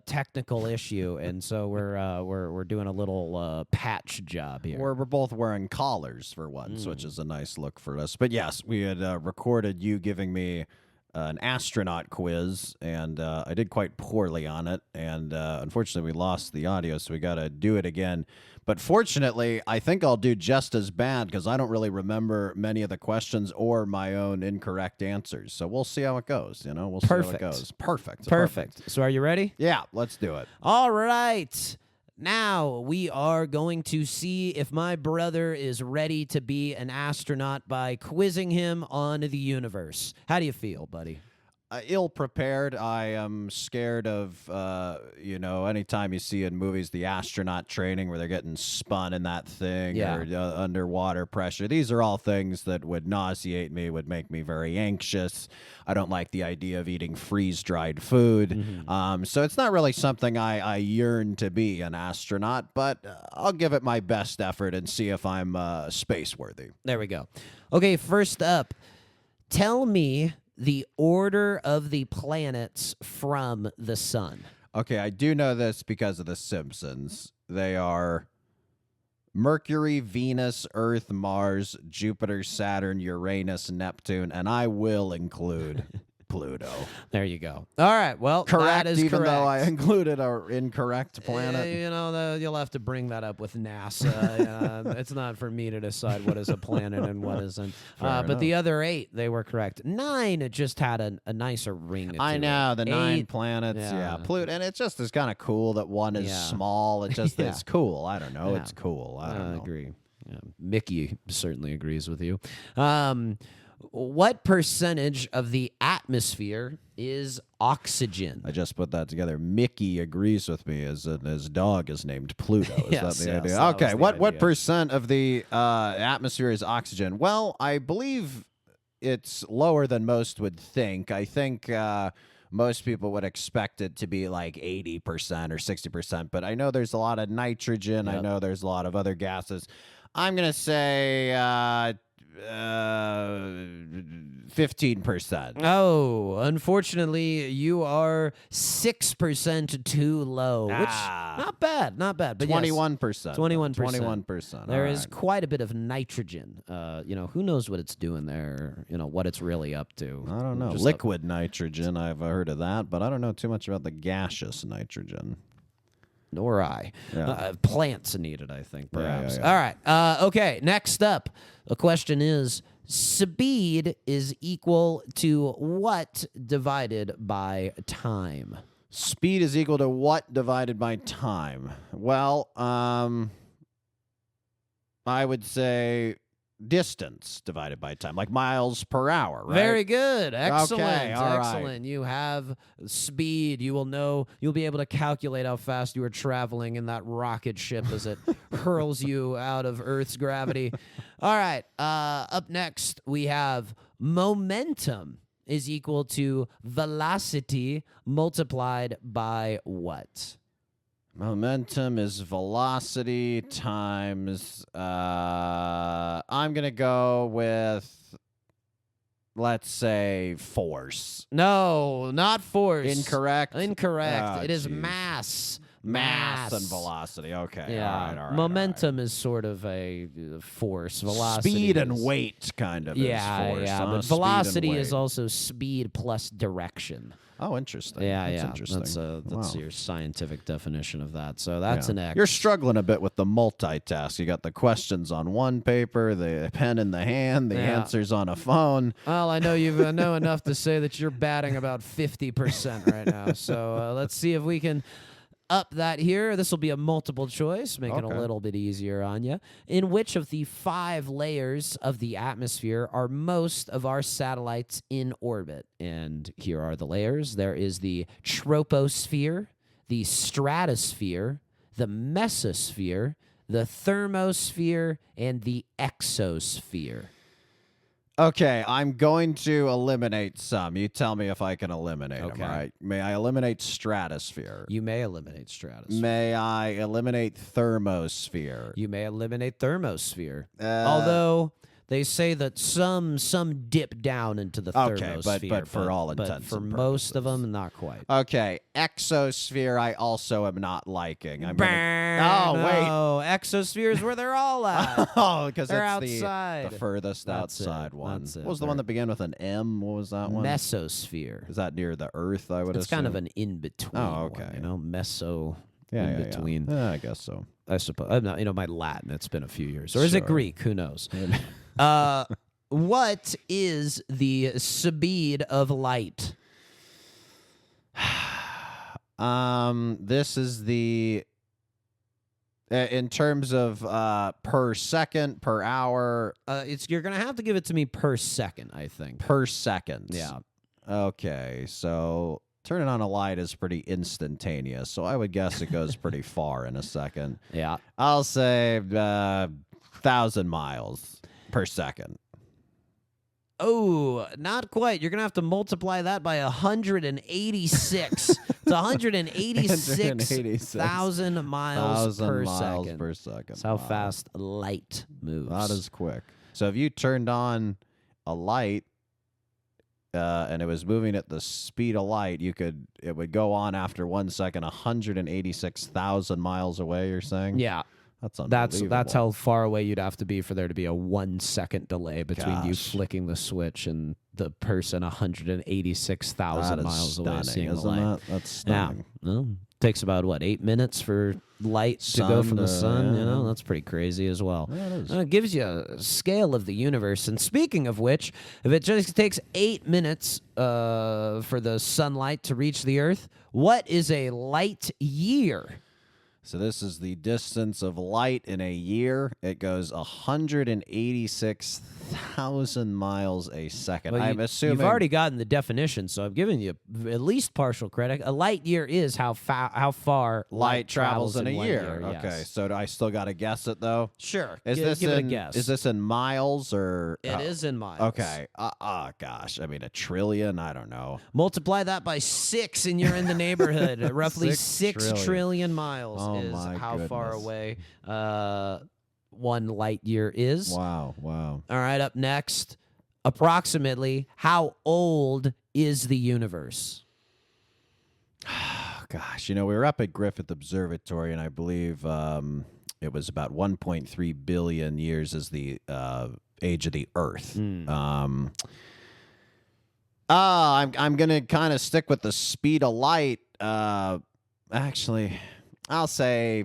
technical issue, and so we're doing a little patch job here. We're both wearing collars for once, which is a nice look for us. But yes, we had recorded you giving me an astronaut quiz, and I did quite poorly on it, and unfortunately we lost the audio, so we got to do it again. But fortunately, I think I'll do just as bad because I don't really remember many of the questions or my own incorrect answers. So we'll see how it goes. We'll see how it goes. Perfect. So are you ready? Yeah, let's do it. All right. Now we are going to see if my brother is ready to be an astronaut by quizzing him on the universe. How do you feel, buddy? ill prepared. I am scared of, anytime you see in movies the astronaut training where they're getting spun in that thing or underwater pressure. These are all things that would nauseate me, would make me very anxious. I don't like the idea of eating freeze-dried food. So it's not really something I yearn to be an astronaut, but I'll give it my best effort and see if I'm space-worthy. There we go. Okay, first up, tell me the order of the planets from the sun. Okay, I do know this because of The Simpsons. They are Mercury, Venus, Earth, Mars, Jupiter, Saturn, Uranus, Neptune, and I will include Pluto. There you go. All right, well, Correct, that is even correct. though I included an incorrect planet. You'll have to bring that up with NASA. It's not for me to decide what is a planet and what isn't. But the other 8, they were correct. 9, it just had a nicer ring. I know, the 9 8, planets, Pluto, and it just is kind of cool that one is small. It just it's cool. I don't know. It's cool. I don't know. Agree. Yeah. Mickey certainly agrees with you. What percentage of the atmosphere is oxygen? I just put that together. Mickey agrees with me as his dog is named Pluto. Is Yes, that the yes, idea? that Okay, was the what idea. percent of the atmosphere is oxygen? Well, I believe it's lower than most would think. I think most people would expect it to be like 80% or 60%, but I know there's a lot of nitrogen. Yep. I know there's a lot of other gases. I'm going to say 15%. Oh, unfortunately, you are 6% too low. Which not bad, but 21%. 21%. 21%. There All is right. quite a bit of nitrogen. Who knows what it's doing there? What it's really up to. I don't know. Just Liquid nitrogen, I've heard of that, but I don't know too much about the gaseous nitrogen. Nor I. Yeah. Plants need it, I think, Yeah, perhaps. yeah. All right. Okay, next up. The question is, speed is equal to what divided by time? Speed is equal to what divided by time? Well, I would say distance divided by time, like miles per hour, right? Very good. Excellent. Okay, all right. Excellent. You have speed. You will know. You'll be able to calculate how fast you are traveling in that rocket ship as it hurls you out of Earth's gravity. All right. Up next, we have momentum is equal to velocity multiplied by what? Momentum is velocity times, I'm going to go with, let's say, force. No, not force. Incorrect? Incorrect. Oh, It is geez. mass. Mass and velocity. Okay. Yeah. All right. Momentum is sort of a force. Velocity. Speed and is- weight, kind of. Yeah, is force, yeah. huh? But Speed and velocity is weight. also speed plus direction. Oh, interesting. Yeah, That's yeah. interesting. That's Wow. your scientific definition of that. So that's Yeah. an X. You're struggling a bit with the multitask. You got the questions on one paper, the pen in the hand, the Yeah. answers on a phone. Well, I know I know enough to say that you're batting about 50% right now. So let's see if we can up that here. This will be a multiple choice, make it a Okay. little bit easier on you. In which of the 5 layers of the atmosphere are most of our satellites in orbit? And here are the layers. There is the troposphere, the stratosphere, the mesosphere, the thermosphere, and the exosphere. Okay, I'm going to eliminate some. You tell me if I can eliminate Okay. them, all right? May I eliminate stratosphere? You may eliminate stratosphere. May I eliminate thermosphere? You may eliminate thermosphere. Uh, Although they say that some dip down into the Okay, thermosphere. but for all but intents for and most of purposes. them, not quite. Okay, exosphere I also am not liking. I'm Oh, wait. no. Exosphere is where they're all at. Oh, because They're it's outside. the furthest That's it. outside one. That's it. What was the one that began with an M? What was that one? Mesosphere. Is that near the Earth, I would It's kind of assume? an in-between Oh, one, okay. Meso yeah, in yeah, between. Yeah. Yeah, I guess so. I suppose. I'm not, my Latin, it's been a few years. Or is it Sure. Greek? Who knows? What is the speed of light? This is the in terms of per second, per hour, You're gonna have to give it to me per second, I think. per second. Yeah. Okay, so turning on a light is pretty instantaneous, so I would guess it goes pretty far in a second. Yeah. I'll say 1,000 miles per second. Oh, not quite. You're going to have to multiply that by 186. It's 186,000 miles per second. That's how fast light moves. That is quick. So if you turned on a light and it was moving at the speed of light, it would go on after 1 second, 186,000 miles away, you're saying? Yeah. That's unbelievable. That's how far away you'd have to be for there to be a 1 second delay between you Gosh. flicking the switch and the person 186,000 miles away seeing the light. That's stunning. Yeah. Well, takes about, 8 minutes for light to go from the sun? yeah. That's pretty crazy as well. Yeah, it is. It gives you a scale of the universe. And speaking of which, if it just takes 8 minutes for the sunlight to reach the Earth, what is a light year? So this is the distance of light in a year. It goes 186,000 miles a second. Well, I'm assuming you've already gotten the definition, so I'm giving you at least partial credit. A light year is how far light travels in a one year. yes. Okay, so I still got to guess it though. Sure. Is Give it a in guess. Is this in miles or? It is in miles. Okay. Gosh. I mean, a trillion. I don't know. Multiply that by 6, and you're in the neighborhood. Roughly 6 trillion. trillion miles is my how far goodness. away 1 light year is. Wow. All right, up next, approximately how old is the universe? Gosh, we were up at Griffith Observatory, and I believe it was about 1.3 billion years is the age of the Earth. I'm gonna kind of stick with the speed of light. Actually, I'll say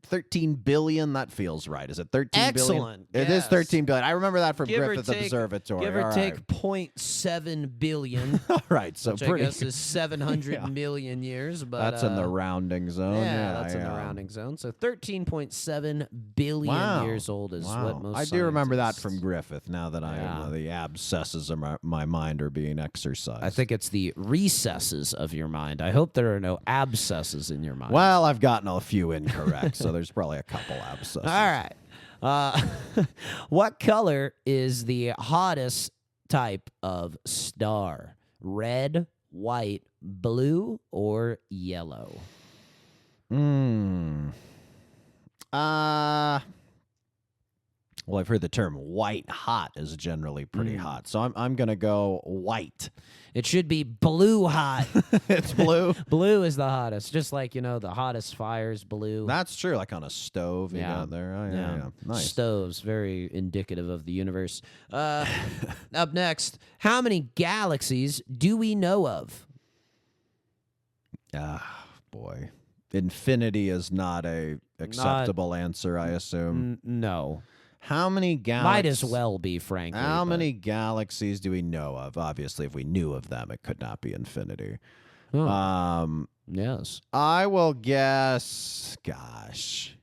13 billion. That feels right. Is it 13 billion? Excellent. It is Yes. 13 billion. I remember that from Give or Griffith take- Observatory. Give or All take right. 0.7 billion, All right, so which pretty. I guess is 700 Yeah. million years. But That's in the rounding zone. yeah, that's in the yeah. rounding zone. So 13.7 billion Wow. years old is Wow. what most I do remember that scientists- from Griffith. Now that Yeah. the abscesses of my mind are being exercised. I think it's the recesses of your mind. I hope there are no abscesses in your mind. Well, I've gotten a few incorrect, so there's probably a couple abscesses. All right. What color is the hottest type of star? Red, white, blue, or yellow? Well, I've heard the term white hot is generally pretty hot, so I'm gonna go white. It should be blue hot. It's blue. Blue is the hottest, just like, the hottest fires, blue. That's true. Like on a stove, you Yeah. got there. Oh, yeah. Nice. Stoves, very indicative of the universe. Up next, how many galaxies do we know of? Ah, boy. Infinity is not a acceptable answer, I assume. No. How many galaxies? Might as well be, frankly. How but- many galaxies do we know of? Obviously, if we knew of them, it could not be infinity. Oh, yes. I will guess, gosh,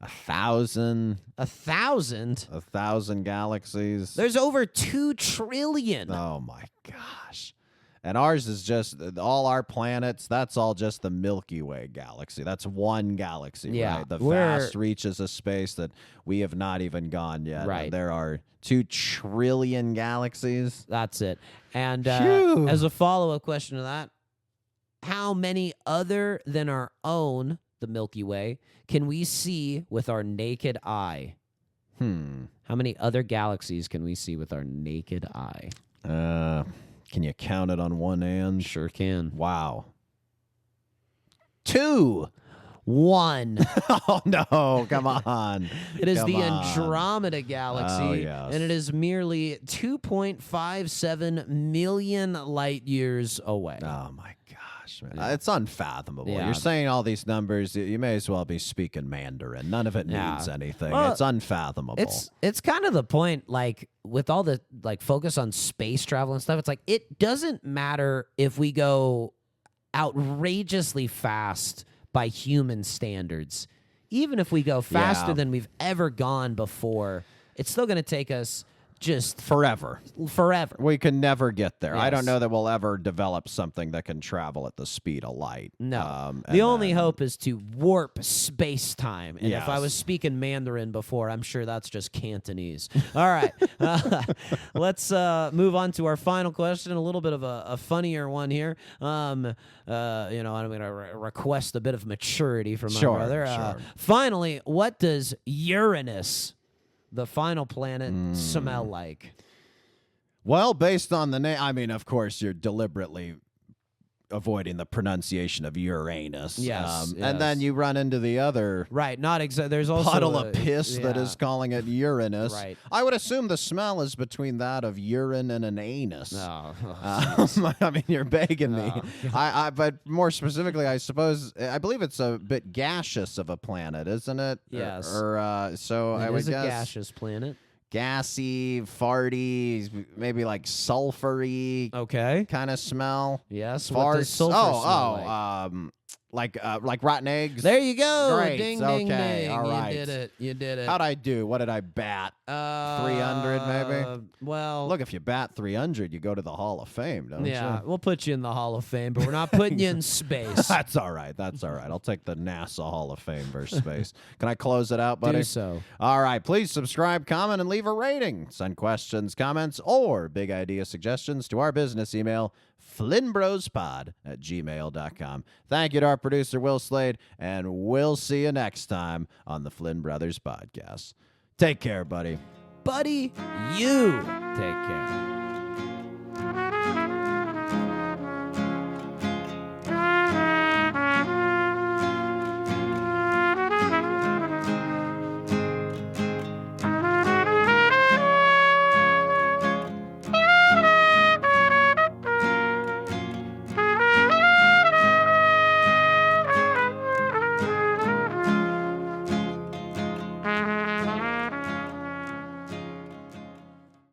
1,000. 1,000? 1,000 galaxies. There's over 2 trillion. Oh my gosh. And ours is just all our planets. That's all just the Milky Way galaxy. That's one galaxy, Yeah, right? The we're- vast reaches of space that we have not even gone yet. Right. And there are 2 trillion galaxies. That's it. And Phew. as a follow-up question to that, how many other than our own, the Milky Way, can we see with our naked eye? How many other galaxies can we see with our naked eye? Can you count it on one hand? Sure can. Wow. 2. 1. Oh no! Come on. It is Come the on. Andromeda Galaxy, Oh, yes. and it is merely 2.57 million light years away. Oh my gosh, man. It's unfathomable. Yeah. You're saying all these numbers, you may as well be speaking Mandarin. None of it Yeah. means anything. Well, it's unfathomable. It's kind of the point, like with all the focus on space travel and stuff. It's like it doesn't matter if we go outrageously fast by human standards. Even if we go faster Yeah. than we've ever gone before, it's still going to take us just Forever. forever. We can never get there. I don't Yes. know that we'll ever develop something that can travel at the speed of light. No. And The only then- hope is to warp space-time. And if I was Yes. speaking Mandarin before, I'm sure that's just Cantonese. All right. Let's move on to our final question, a little bit of a funnier one here. I'm going to request a bit of maturity from my Sure, brother. sure. Finally, what does Uranus, the final planet, smell like? Well, based on the name, I mean, of course, you're deliberately avoiding the pronunciation of Uranus. Yes, And then yes. you run into the other Right. Not exactly. There's also puddle a- of piss that yeah. is calling it Uranus. Right. I would assume the smell is between that of urine and an anus. Oh, I mean, you're begging me. Oh. But more specifically, I believe it's a bit gaseous of a planet, isn't it? Yes. So I it would is a guess gaseous planet. gassy, farty, maybe like sulfury Okay. kind of smell. Yes. What does Farts. sulfur smell like? Like rotten eggs. There you go. Great. Ding, ding, Okay. ding. All right. You did it. You did it. How'd I do? What did I bat? 300 maybe? Well, Look, if you bat 300, you go to the Hall of Fame, don't yeah, you? we'll put you in the Hall of Fame, but we're not putting you in space. That's all right. That's all right. I'll take the NASA Hall of Fame versus space. Can I close it out, buddy? Do so. All right. Please subscribe, comment, and leave a rating. Send questions, comments, or big idea suggestions to our business email, flynnbrospod@gmail.com. Thank you to our producer, Will Slade, and we'll see you next time on the Flynn Brothers Podcast. Take care, buddy. Buddy, you take care.